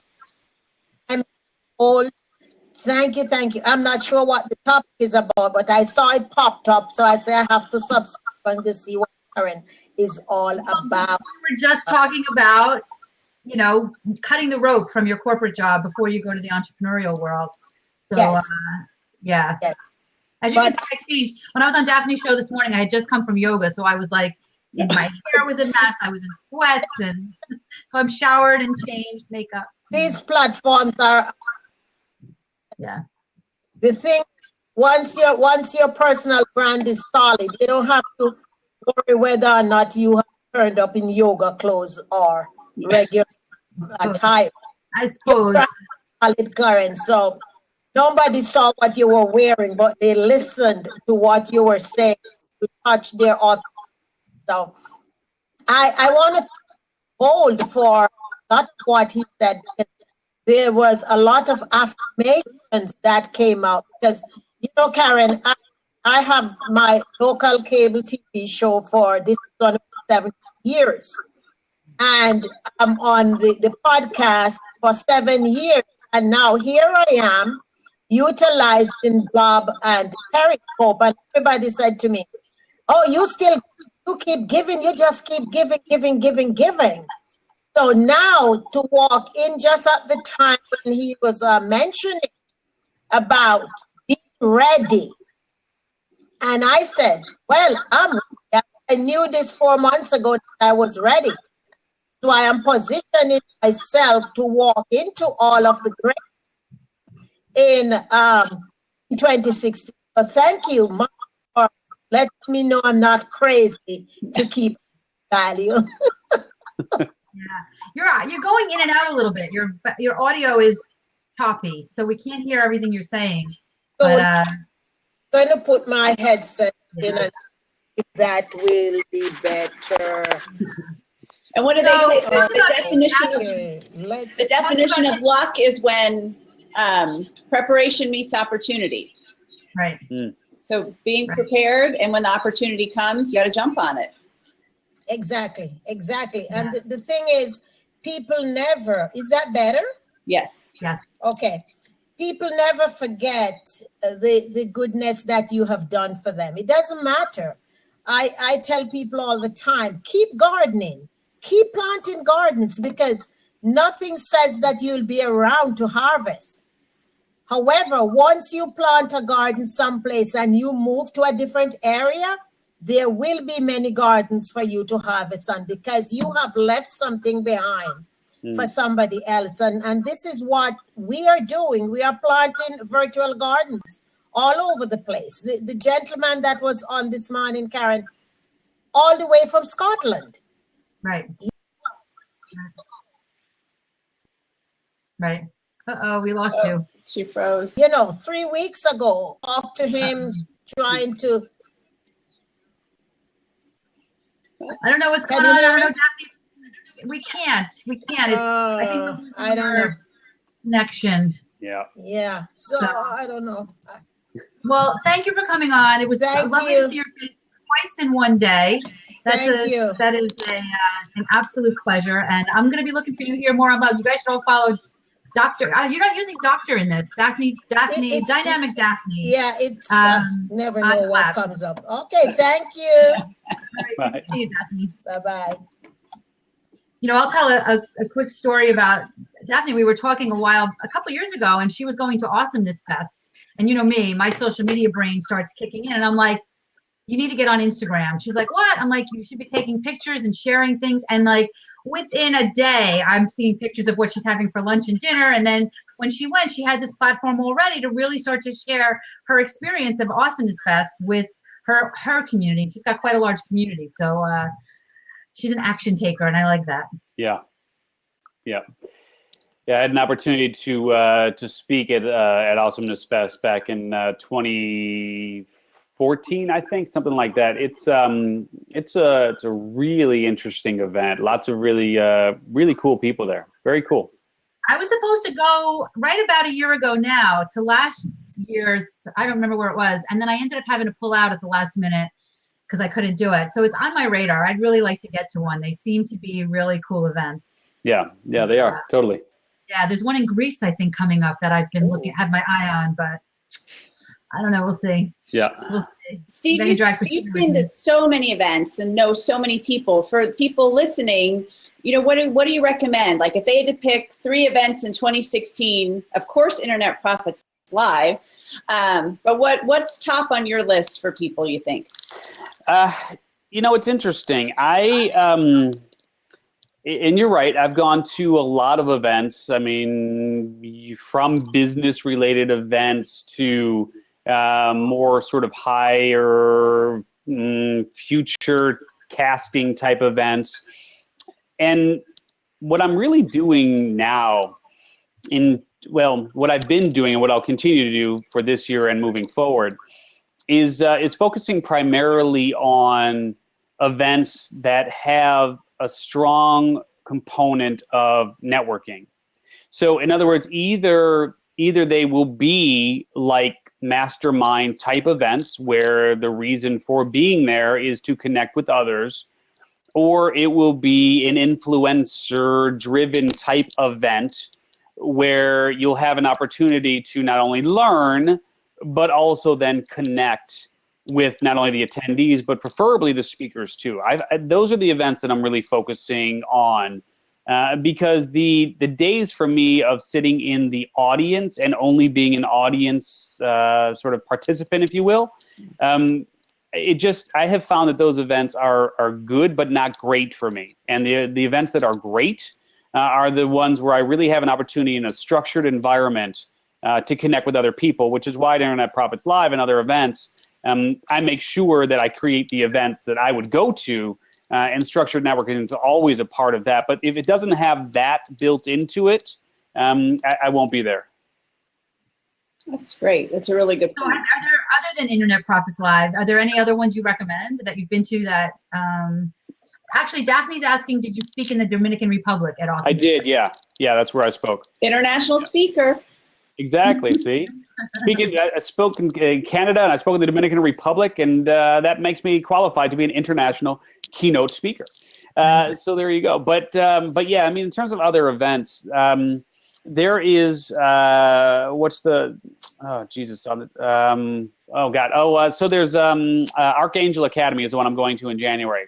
Thank you. I'm not sure what the topic is about, but I saw it popped up, so I say I have to subscribe to see what Karen is all about. We were just talking about, cutting the rope from your corporate job before you go to the entrepreneurial world. So, yes. Yes. As you can see, I changed. When I was on Daphne's show this morning, I had just come from yoga, so I was like, my hair was a mess. I was in sweats, and so I'm showered and changed, makeup. These platforms are. Yeah. The thing, once your personal brand is solid, you don't have to worry whether or not you have turned up in yoga clothes or regular attire. I suppose. Solid current. So nobody saw what you were wearing, but they listened to what you were saying to touch their author. So I want to hold for not what he said. There was a lot of affirmations that came out because, you know, Karen, I have my local cable TV show for this is going to be 7 years. And I'm on the podcast for 7 years. And now here I am, utilizing Bob and Periscope. And everybody said to me, oh, you keep giving, you just keep giving. So now to walk in just at the time when he was mentioning about being ready. And I said, well, I knew this 4 months ago that I was ready. So I am positioning myself to walk into all of the great in 2016. So thank you, Mom, for letting me know I'm not crazy to keep value. Yeah, you're going in and out a little bit. Your audio is choppy, so we can't hear everything you're saying. So but, I'm going to put my headset in, and if that will be better. And what do they say? The definition of luck is when preparation meets opportunity. Right. So being prepared, and when the opportunity comes, you got to jump on it. Exactly. Yeah. And the thing is, people never, is that better? Yes. Okay. People never forget the goodness that you have done for them. It doesn't matter. I tell people all the time, keep gardening, keep planting gardens, because nothing says that you'll be around to harvest. However, once you plant a garden someplace and you move to a different area, there will be many gardens for you to harvest on, because you have left something behind for somebody else. And this is what we are doing. We are planting virtual gardens all over the place. The gentleman that was on this morning, Karen, all the way from Scotland. Right. Uh-oh, we lost you. She froze. 3 weeks ago, up to him trying to. I don't know what's going on. I don't know, Daphne. We can't. I don't know. Connection. Yeah. So I don't know. Well, thank you for coming on. It was lovely to see your face twice in one day. That is an absolute pleasure. And I'm going to be looking for you to hear more about. You guys should all follow Doctor. You're not using Doctor in this. Daphne, Dynamic Daphne. Yeah, it's never know what comes up. Okay, thank you. All right, see you, Daphne. Bye-bye. I'll tell a quick story about Daphne. We were talking a couple years ago, and she was going to Awesomeness Fest. And you know me, my social media brain starts kicking in, and I'm like, you need to get on Instagram. She's like, what? I'm like, you should be taking pictures and sharing things. And like within a day, I'm seeing pictures of what she's having for lunch and dinner. And then when she went, she had this platform already to really start to share her experience of Awesomeness Fest with her community. She's got quite a large community. So she's an action taker, and I like that. Yeah. I had an opportunity to speak at Awesomeness Fest back in 2014, I think, something like that. It's a really interesting event. Lots of really cool people there. Very cool. I was supposed to go right about a year ago now to last year's, I don't remember where it was, and then I ended up having to pull out at the last minute because I couldn't do it. So it's on my radar. I'd really like to get to one. They seem to be really cool events. Yeah, they are, totally. Yeah, there's one in Greece, I think, coming up that I've been have my eye on, but I don't know. We'll see. Yeah. We'll see. Steve, you've been to so many events and know so many people. For people listening, what do you recommend? Like if they had to pick 3 events in 2016, of course, Internet Profits Live, but what's top on your list for people, you think? It's interesting. And you're right. I've gone to a lot of events. I mean, from business-related events to more sort of higher future casting type events. And what I'm really doing now what I've been doing and what I'll continue to do for this year and moving forward is focusing primarily on events that have a strong component of networking. So in other words, either they will be like mastermind type events where the reason for being there is to connect with others, or it will be an influencer driven type event where you'll have an opportunity to not only learn, but also then connect with not only the attendees, but preferably the speakers too. Those are the events that I'm really focusing on, because the days for me of sitting in the audience and only being an audience sort of participant, if you will, I have found that those events are good, but not great for me. And the events that are great are the ones where I really have an opportunity in a structured environment to connect with other people, which is why at Internet Profits Live and other events, I make sure that I create the events that I would go to, and structured networking is always a part of that. But if it doesn't have that built into it, I won't be there. That's great. That's a really good point. So are there, other than Internet Profits Live, are there any other ones you recommend that you've been to that, actually, Daphne's asking, did you speak in the Dominican Republic at Austin? I did, yeah. Yeah, that's where I spoke. International speaker. Exactly, see? I spoke in Canada, and I spoke in the Dominican Republic, and that makes me qualified to be an international keynote speaker. So there you go. But yeah, I mean, in terms of other events, there is, so there's Archangel Academy is the one I'm going to in January.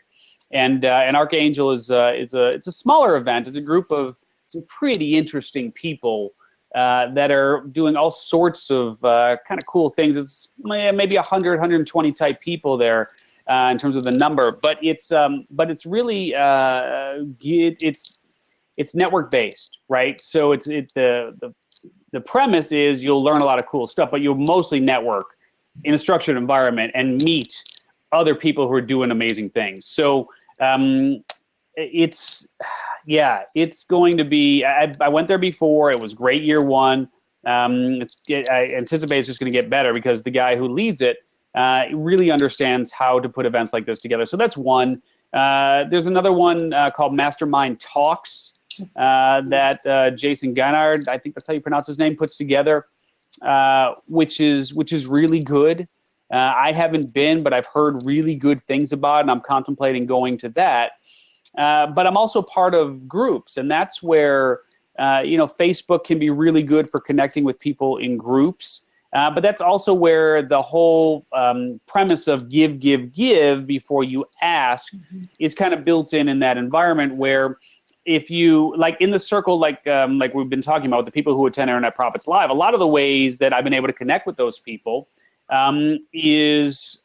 And Archangel it's a smaller event. It's a group of some pretty interesting people that are doing all sorts of kind of cool things. It's maybe 100, 120 type people there in terms of the number, but it's really it's network based, right? So the premise is you'll learn a lot of cool stuff, but you'll mostly network in a structured environment and meet other people who are doing amazing things. So it's going to be, I went there before. It was great year one. I anticipate it's just going to get better because the guy who leads it really understands how to put events like this together. So that's one. There's another one called Mastermind Talks that Jason Geinard, I think that's how you pronounce his name, puts together, which is really good. I haven't been, but I've heard really good things about it, and I'm contemplating going to that. But I'm also part of groups, and that's where, Facebook can be really good for connecting with people in groups. But that's also where the whole premise of give before you ask is kind of built in that environment where if you, like in the circle, like we've been talking about, the people who attend Internet Profits Live, a lot of the ways that I've been able to connect with those people is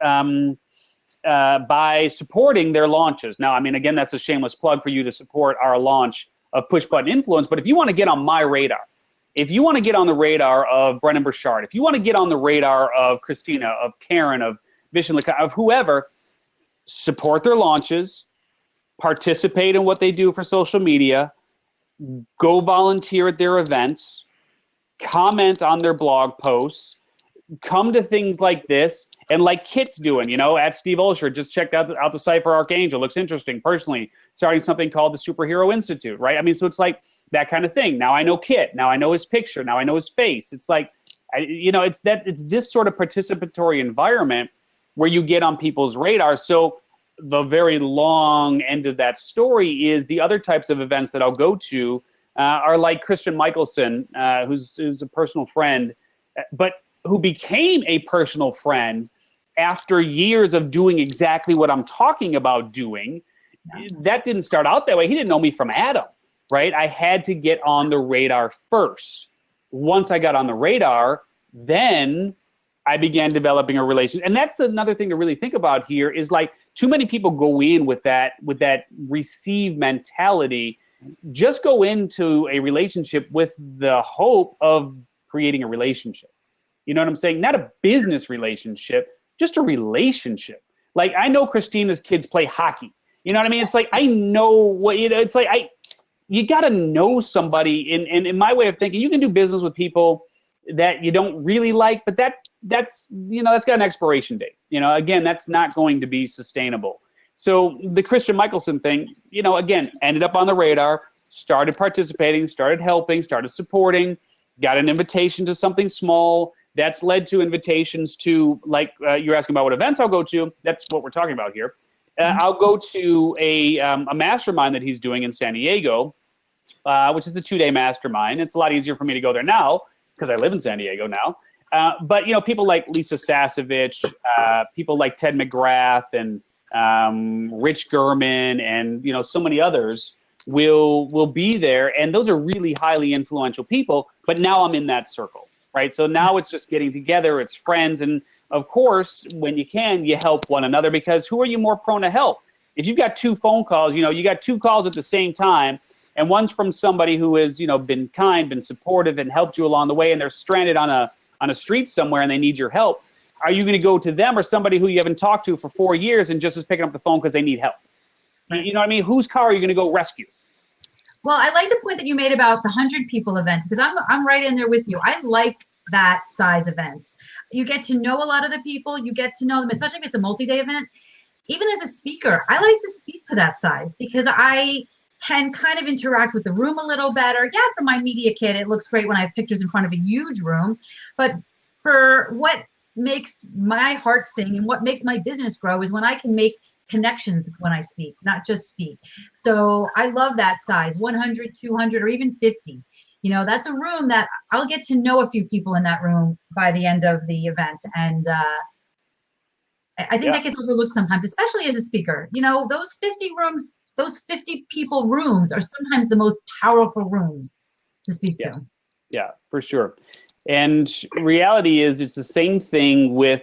by supporting their launches. Now, I mean, again, that's a shameless plug for you to support our launch of Push Button Influence. But if you want to get on my radar, if you want to get on the radar of Brennan Burchard, if you want to get on the radar of Christina, of Karen, of Vishen, of whoever, support their launches, participate in what they do for social media, go volunteer at their events, comment on their blog posts, come to things like this, and like Kit's doing, at Steve Olsher, just checked out the site for Archangel. Looks interesting. Personally, starting something called the Superhero Institute, right? I mean, so it's like that kind of thing. Now I know Kit. Now I know his picture. Now I know his face. It's like, it's this sort of participatory environment where you get on people's radar. So the very long end of that story is the other types of events that I'll go to are like Christian Michelson, who's a personal friend, but who became a personal friend after years of doing exactly what I'm talking about doing. That didn't start out that way. He didn't know me from Adam, right? I had to get on the radar first. Once I got on the radar, then I began developing a relationship. And that's another thing to really think about here is like too many people go in with that receive mentality. Just go into a relationship with the hope of creating a relationship. You know what I'm saying? Not a business relationship, just a relationship. Like I know Christina's kids play hockey. You know what I mean? It's like, I know what, it's like, you got to know somebody. In my way of thinking, you can do business with people that you don't really like, but that's got an expiration date. Again, that's not going to be sustainable. So the Christian Michelson thing, again, ended up on the radar, started participating, started helping, started supporting, got an invitation to something small. That's led to invitations to, like, you're asking about what events I'll go to. That's what we're talking about here. I'll go to a mastermind that he's doing in San Diego, which is a 2-day mastermind. It's a lot easier for me to go there now because I live in San Diego now. But, people like Lisa Sasevich, people like Ted McGrath and Rich Gurman and, so many others will be there. And those are really highly influential people. But now I'm in that circle, right? So now it's just getting together. It's friends. And, of course, when you can, you help one another, because who are you more prone to help? If you've got 2 phone calls, you got 2 calls at the same time, and one's from somebody who has, been kind, been supportive, and helped you along the way, and they're stranded on a street somewhere and they need your help. Are you going to go to them or somebody who you haven't talked to for 4 years and just is picking up the phone because they need help? You know what I mean? Whose car are you going to go rescue? Well, I like the point that you made about the 100 people event, because I'm right in there with you. I like that size event. You get to know a lot of the people. You get to know them, especially if it's a multi-day event. Even as a speaker, I like to speak to that size because I can kind of interact with the room a little better. Yeah, for my media kit, it looks great when I have pictures in front of a huge room. But for what makes my heart sing and what makes my business grow is when I can make connections when I speak, not just speak. So I love that size, 100, 200, or even 50. That's a room that I'll get to know a few people in that room by the end of the event. And I think that gets overlooked sometimes, especially as a speaker. Those 50 rooms, those 50 people rooms are sometimes the most powerful rooms to speak to. Yeah, for sure. And reality is it's the same thing with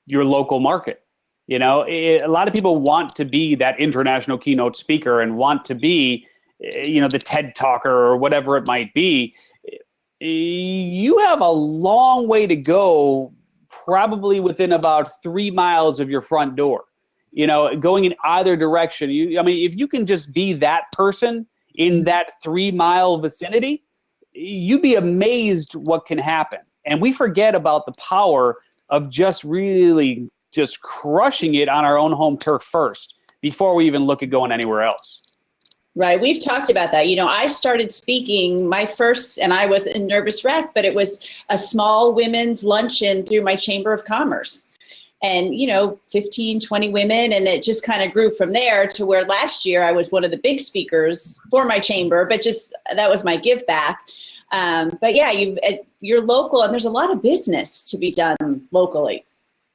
your local market. A lot of people want to be that international keynote speaker and want to be the TED talker or whatever it might be. You have a long way to go, probably within about 3 miles of your front door, going in either direction. If you can just be that person in that 3-mile vicinity, you'd be amazed what can happen. And we forget about the power of just really just crushing it on our own home turf first before we even look at going anywhere else. Right. We've talked about that. I started speaking my first, and I was a nervous wreck, but it was a small women's luncheon through my Chamber of Commerce. And, 15, 20 women, and it just kind of grew from there to where last year I was one of the big speakers for my chamber, but just that was my give back. But yeah, you're local, and there's a lot of business to be done locally.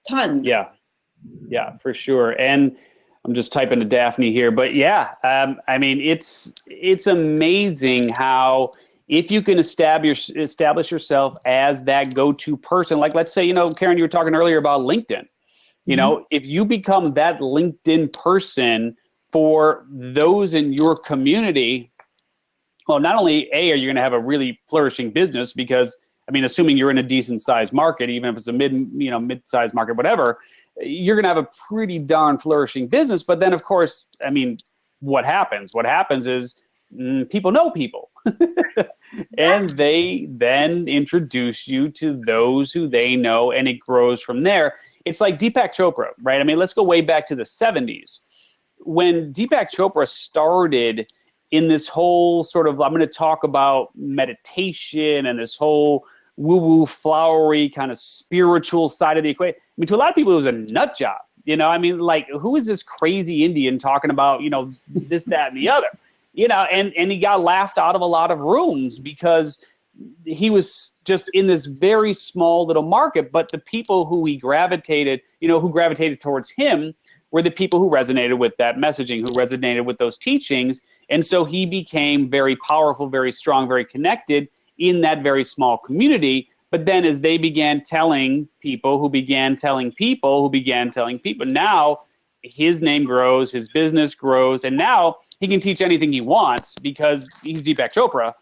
Tons. Yeah, for sure. And I'm just typing to Daphne here, but yeah, it's amazing how if you can establish yourself as that go-to person, like let's say, Karen, you were talking earlier about LinkedIn. If you become that LinkedIn person for those in your community, well, not only are you going to have a really flourishing business, because assuming you're in a decent sized market, even if it's a mid-sized market, whatever, you're going to have a pretty darn flourishing business. But then, of course, what happens? What happens is people know people. And they then introduce you to those who they know, and it grows from there. It's like Deepak Chopra, right? Let's go way back to the 70s. When Deepak Chopra started in this whole sort of, I'm going to talk about meditation and this whole woo-woo, flowery kind of spiritual side of the equation. To a lot of people, it was a nut job. Who is this crazy Indian talking about, this, that, and the other? And he got laughed out of a lot of rooms because he was just in this very small little market. But the people who gravitated towards him were the people who resonated with that messaging, who resonated with those teachings. And so he became very powerful, very strong, very connected in that very small community. But then as they began telling people who began telling people who began telling people, now his name grows, his business grows, and now he can teach anything he wants because he's Deepak Chopra.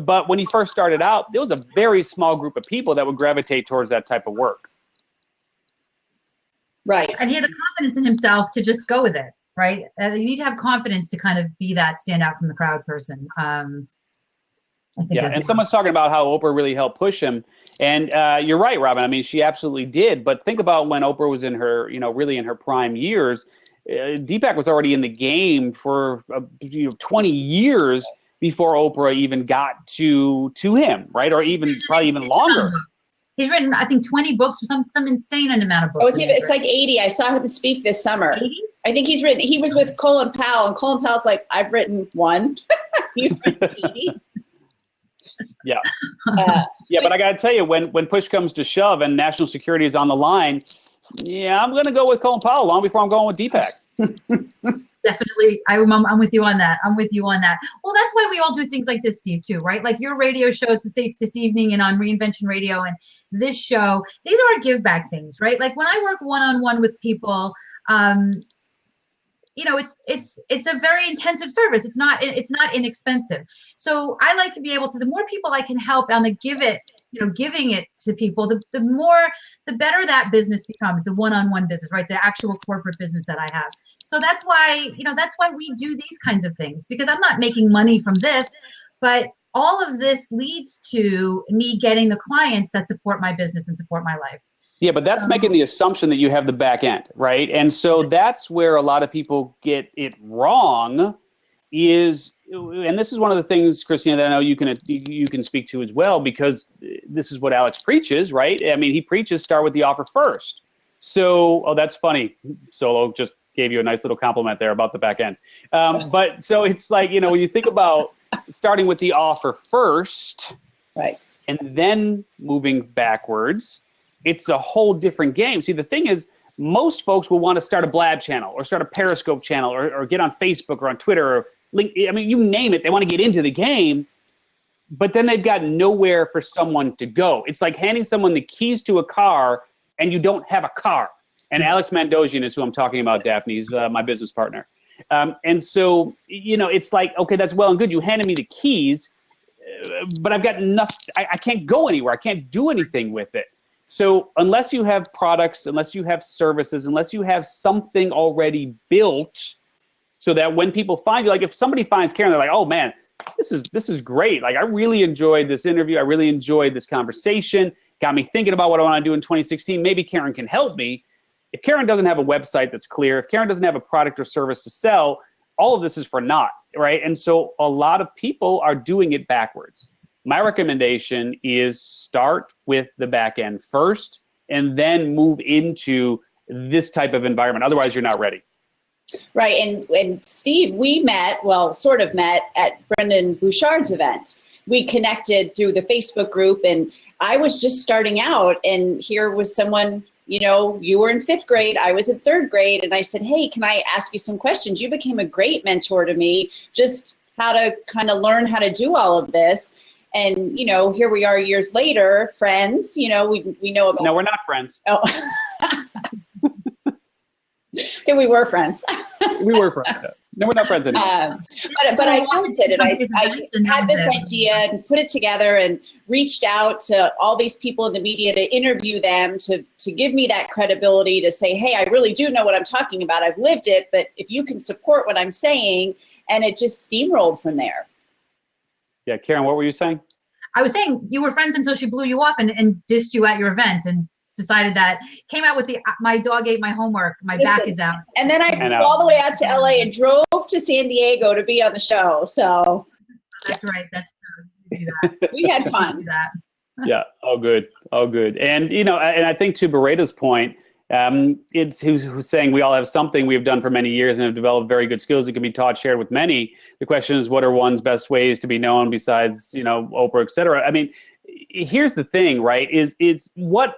But when he first started out, there was a very small group of people that would gravitate towards that type of work. Right. And he had the confidence in himself to just go with it. right? You need to have confidence to kind of be that stand out from the crowd person. I think and someone's talking about how Oprah really helped push him. And you're right, Robin. I mean, she absolutely did. But think about when Oprah was in her, really in her prime years. Deepak was already in the game for 20 years before Oprah even got to him, right? Or probably even longer. He's written, I think, 20 books or some insane amount of books. Oh, it's like 80. I saw him speak this summer. 80? I think he was with Colin Powell, and Colin Powell's like, I've written one. You've written 80? Yeah. But I got to tell you, when push comes to shove and national security is on the line, I'm going to go with Colin Powell long before I'm going with Deepak. Definitely. I'm with you on that. Well, that's why we all do things like this, Steve, too, right? Like your radio show this evening and on Reinvention Radio and this show, these are our give back things, right? Like when I work one-on-one with people, it's a very intensive service. It's not inexpensive. So I like to be able to, the more people I can help on the giving it to people, the better that business becomes, the one-on-one business, right? The actual corporate business that I have. So that's why we do these kinds of things, because I'm not making money from this, but all of this leads to me getting the clients that support my business and support my life. Yeah, but that's making the assumption that you have the back end, right? And so that's where a lot of people get it wrong and this is one of the things, Christina, that I know you can speak to as well, because this is what Alex preaches, right? I mean, he preaches start with the offer first. So, that's funny. Solo just gave you a nice little compliment there about the back end. But so it's like, when you think about starting with the offer first, right, and then moving backwards, it's a whole different game. See, the thing is, most folks will want to start a Blab channel or start a Periscope channel or get on Facebook or on Twitter or LinkedIn. I mean, you name it. They want to get into the game, but then they've got nowhere for someone to go. It's like handing someone the keys to a car and you don't have a car. And Alex Mandozian is who I'm talking about, Daphne. He's my business partner. And so, it's like, okay, that's well and good. You handed me the keys, but I've got nothing. I can't go anywhere. I can't do anything with it. So unless you have products, unless you have services, unless you have something already built so that when people find you, like if somebody finds Karen, they're like, oh man, this is great. Like I really enjoyed this interview. I really enjoyed this conversation. Got me thinking about what I want to do in 2016. Maybe Karen can help me. If Karen doesn't have a website that's clear, if Karen doesn't have a product or service to sell, all of this is for naught, right? And so a lot of people are doing it backwards. My recommendation is start with the back end first and then move into this type of environment. Otherwise, you're not ready. Right. And Steve, we sort of met at Brendan Bouchard's event. We connected through the Facebook group, and I was just starting out, and here was someone, you were in 5th grade, I was in 3rd grade, and I said, hey, can I ask you some questions? You became a great mentor to me, just how to kind of learn how to do all of this. And, here we are years later, friends, we know about. No, we're not friends. Oh. Okay, we were friends. We were friends. No, we're not friends anymore. But I wanted it. I had this idea and put it together and reached out to all these people in the media to interview them, to give me that credibility to say, hey, I really do know what I'm talking about. I've lived it, but if you can support what I'm saying, and it just steamrolled from there. Yeah, Karen, what were you saying? I was saying you were friends until she blew you off and dissed you at your event and decided that, came out with my dog ate my homework, my back is out. And then I flew all the way out to LA and drove to San Diego to be on the show. So that's right. That's true. Do that. We had fun. Do that. Yeah. Oh, good. And, and I think to Beretta's point, it's who's saying we all have something we've done for many years and have developed very good skills that can be taught, shared with many. The question is, what are one's best ways to be known besides, Oprah, et cetera? I mean, here's the thing, right, is what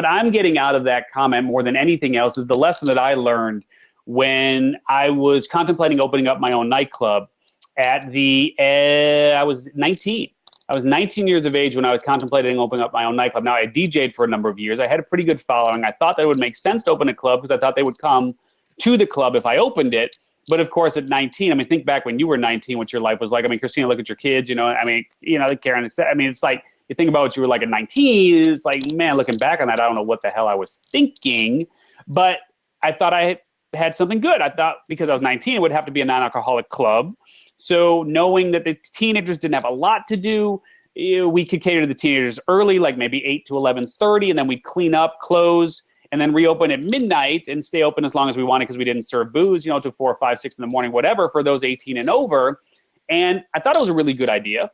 I'm getting out of that comment more than anything else is the lesson that I learned when I was contemplating opening up my own nightclub I was 19. I was 19 years of age when I was contemplating opening up my own nightclub. Now, I DJ'd for a number of years. I had a pretty good following. I thought that it would make sense to open a club because I thought they would come to the club if I opened it. But of course, at 19, think back when you were 19, what your life was like. Christina, look at your kids, like Karen said, it's like, you think about what you were like at 19, it's like, man, looking back on that, I don't know what the hell I was thinking. But I thought I had something good. I thought because I was 19, it would have to be a non-alcoholic club. So knowing that the teenagers didn't have a lot to do, we could cater to the teenagers early, like maybe 8 to 11:30, and then we'd clean up, close, and then reopen at midnight and stay open as long as we wanted because we didn't serve booze, to 4 or 5, 6 in the morning, whatever, for those 18 and over. And I thought it was a really good idea.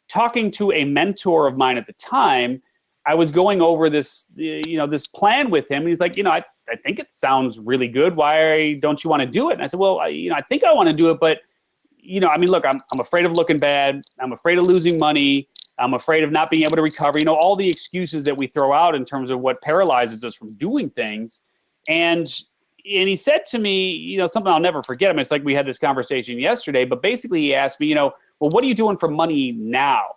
Talking to a mentor of mine at the time, I was going over this, this plan with him. And he's like, I think it sounds really good. Why don't you want to do it? And I said, well, I think I want to do it, but look, I'm afraid of looking bad. I'm afraid of losing money. I'm afraid of not being able to recover. All the excuses that we throw out in terms of what paralyzes us from doing things. And he said to me, something I'll never forget. It's like we had this conversation yesterday, but basically he asked me, well, what are you doing for money now?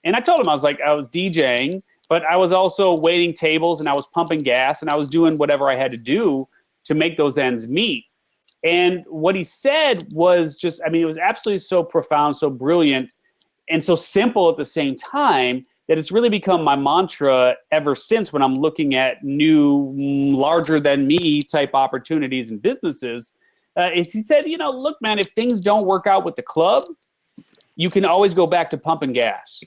And I told him, I was DJing, but I was also waiting tables and I was pumping gas and I was doing whatever I had to do to make those ends meet. And what he said was just, it was absolutely so profound, so brilliant, and so simple at the same time that it's really become my mantra ever since when I'm looking at new, larger than me type opportunities and businesses. He said, look, man, if things don't work out with the club, you can always go back to pumping gas.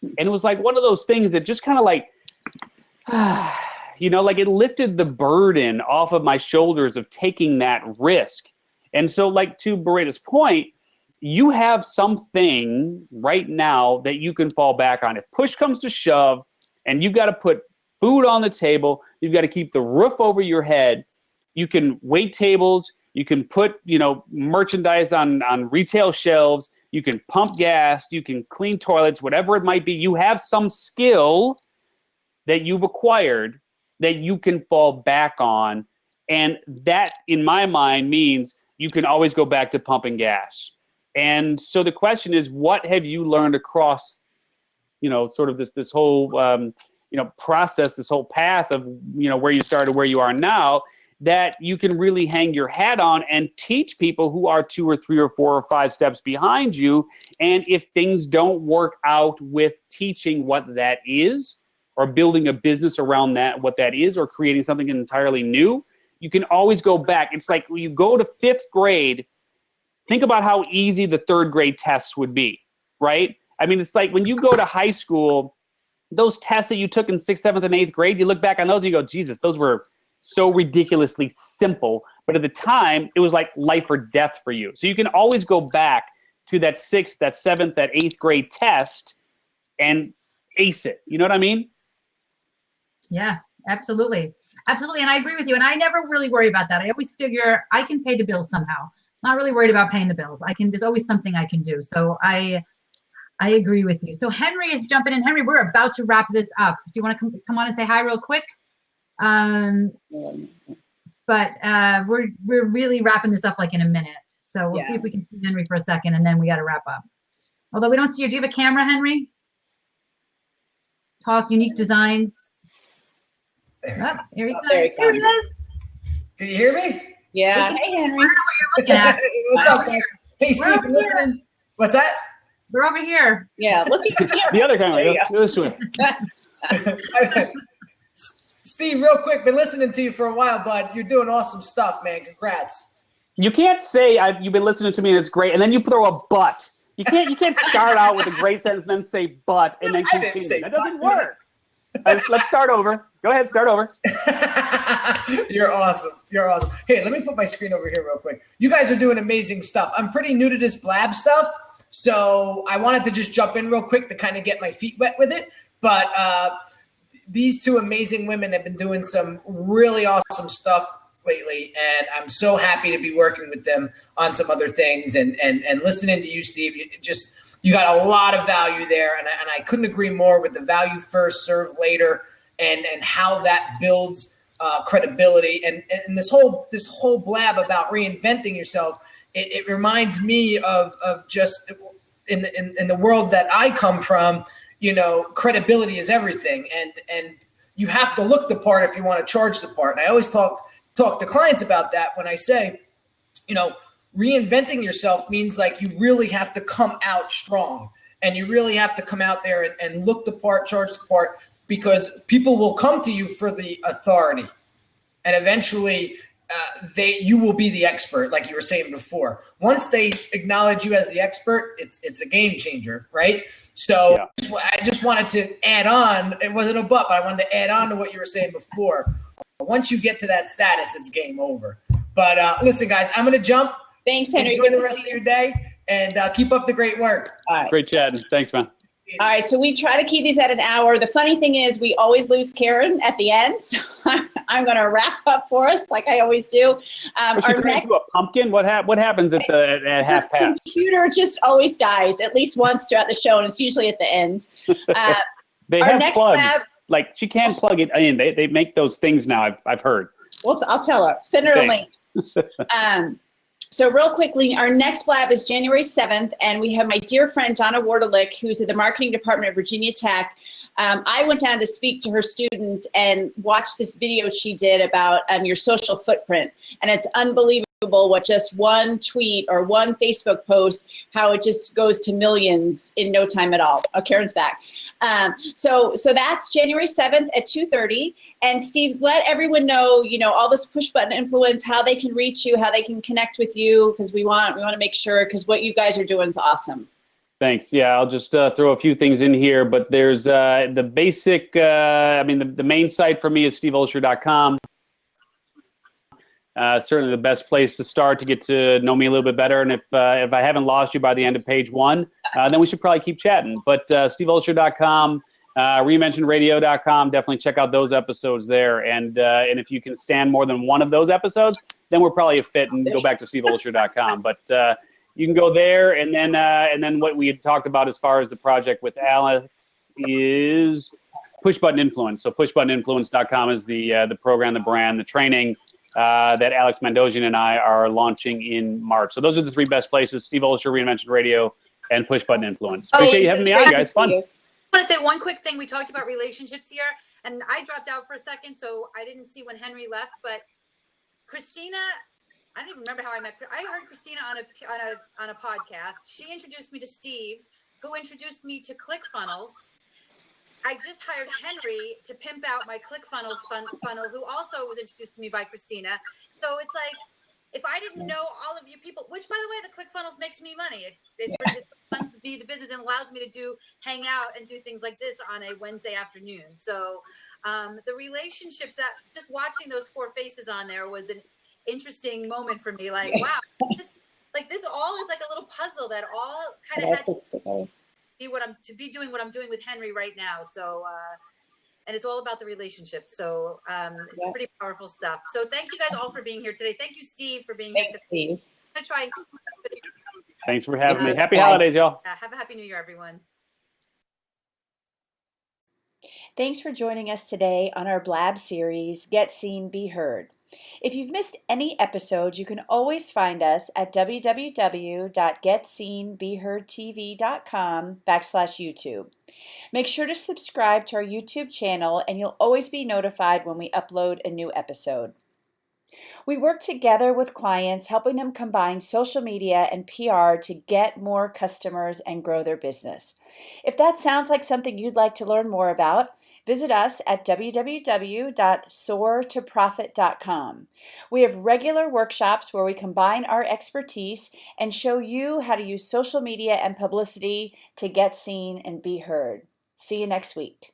And it was like one of those things that just kind of like, it lifted the burden off of my shoulders of taking that risk. And so to Beretta's point, you have something right now that you can fall back on. If push comes to shove and you've got to put food on the table, you've got to keep the roof over your head, you can wait tables, you can put, merchandise on retail shelves, you can pump gas, you can clean toilets, whatever it might be. You have some skill that you've acquired that you can fall back on. And that, in my mind, means you can always go back to pumping gas. And so the question is, what have you learned across, sort of this whole, process, this whole path of, where you started, where you are now, that you can really hang your hat on and teach people who are 2 or 3 or 4 or 5 steps behind you. And if things don't work out with teaching what that is, or building a business around that, what that is, or creating something entirely new, you can always go back. It's like when you go to 5th grade, think about how easy the 3rd grade tests would be, right? It's like when you go to high school, those tests that you took in 6th, 7th, and 8th grade, you look back on those and you go, Jesus, those were so ridiculously simple. But at the time, it was like life or death for you. So you can always go back to that 6th, that 7th, that 8th grade test and ace it. You know what I mean? Yeah, absolutely. Absolutely. And I agree with you. And I never really worry about that. I always figure I can pay the bills somehow. Not really worried about paying the bills. There's always something I can do. So I agree with you. So Henry is jumping in. Henry, we're about to wrap this up. Do you want to come on and say hi real quick? But we're really wrapping this up in a minute. So we'll see if we can see Henry for a second and then we got to wrap up. Although we don't see you. Do you have a camera, Henry? Talk Unique Designs. Here he comes. Here he is. Can you hear me? Yeah. Hey, Henry. I don't know what you're looking at. What's up, guys? Hey, Steve, listening. What's that? We're over here. Yeah, look at the other camera. This one. Steve, real quick, been listening to you for a while, bud. You're doing awesome stuff, man. Congrats. You can't say you've been listening to me and it's great, and then you throw a but. You can't start out with a great sentence and then say but and then continue. That doesn't work. Let's start over. Go ahead, start over. You're awesome. You're awesome. Hey, let me put my screen over here real quick. You guys are doing amazing stuff. I'm pretty new to this blab stuff, so I wanted to just jump in real quick to kind of get my feet wet with it. But these 2 amazing women have been doing some really awesome stuff lately, and I'm so happy to be working with them on some other things and listening to you, Steve. You got a lot of value there, and I couldn't agree more with the value first, serve later, and how that builds credibility. And this whole blab about reinventing yourself, it reminds me of just in the world that I come from. Credibility is everything, and you have to look the part if you want to charge the part. And I always talk to clients about that when I say, reinventing yourself means you really have to come out strong, and you really have to come out there and look the part, charge the part, because people will come to you for the authority. And eventually you will be the expert, like you were saying before. Once they acknowledge you as the expert, it's a game changer, right? So I just wanted to add on. It wasn't a but I wanted to add on to what you were saying before. Once you get to that status, it's game over. But listen, guys, I'm going to jump. Thanks, Henry. Enjoy the rest of your day, and keep up the great work. All right. Great chatting. Thanks, man. All right, so we try to keep these at an hour. The funny thing is we always lose Karen at the end, so I'm going to wrap up for us like I always do. She turns into a pumpkin? What happens at half past? The computer just always dies at least once throughout the show, and it's usually at the end. They have plugs. Like, she can plug it in. They make those things now, I've heard. Well, I'll tell her. Send her a link. So real quickly, our next Blab is January 7th, and we have my dear friend Donna Wardalick, who's in the marketing department at Virginia Tech. I went down to speak to her students and watched this video she did about your social footprint, and it's unbelievable what just one tweet or one Facebook post, how it just goes to millions in no time at all. Oh, Karen's back. So that's January 7th at 2:30. And Steve, let everyone know, all this push button influence, how they can reach you, how they can connect with you, because we want to make sure, because what you guys are doing is awesome. Thanks. Yeah, I'll just throw a few things in here, but there's the basic, the main site for me is steveolsher.com. Certainly the best place to start to get to know me a little bit better. And if I haven't lost you by the end of page 1, then we should probably keep chatting. But steveolsher.com, reinventionradio.com, definitely check out those episodes there. And if you can stand more than one of those episodes, then we're probably a fit and go back to steveolsher.com. But you can go there, and then what we had talked about as far as the project with Alex is Push Button Influence. So pushbuttoninfluence.com is the program, the brand, the training that Alex Mandozian and I are launching in March. So those are the 3 best places: Steve Olsher, Reinvention Radio, and Push Button Influence. Appreciate you having me on, guys. Fun. I want to say one quick thing. We talked about relationships here, and I dropped out for a second, so I didn't see when Henry left. But Christina, I don't even remember how I met. I heard Christina on a podcast. She introduced me to Steve, who introduced me to ClickFunnels. I just hired Henry to pimp out my ClickFunnels funnel, who also was introduced to me by Christina. So it's like, if I didn't know all of you people, which, by the way, the ClickFunnels makes me money. It funds to be the business and allows me to hang out and do things like this on a Wednesday afternoon. So the relationships, that just watching those 4 faces on there was an interesting moment for me. Like, wow, this all is like a little puzzle that all kind of had to be doing what I'm doing with Henry right now. So, and it's all about the relationships. So it's pretty powerful stuff. So thank you guys all for being here today. Thank you, Steve, for being here today. Steve. I'm gonna try. Thanks for having me. Happy holidays, y'all. Have a happy New Year, everyone. Thanks for joining us today on our Blab series, Get Seen, Be Heard. If you've missed any episodes, you can always find us at www.getseenbeheardtv.com/YouTube. Make sure to subscribe to our YouTube channel, and you'll always be notified when we upload a new episode. We work together with clients, helping them combine social media and PR to get more customers and grow their business. If that sounds like something you'd like to learn more about, visit us at www.soartoprofit.com. We have regular workshops where we combine our expertise and show you how to use social media and publicity to get seen and be heard. See you next week.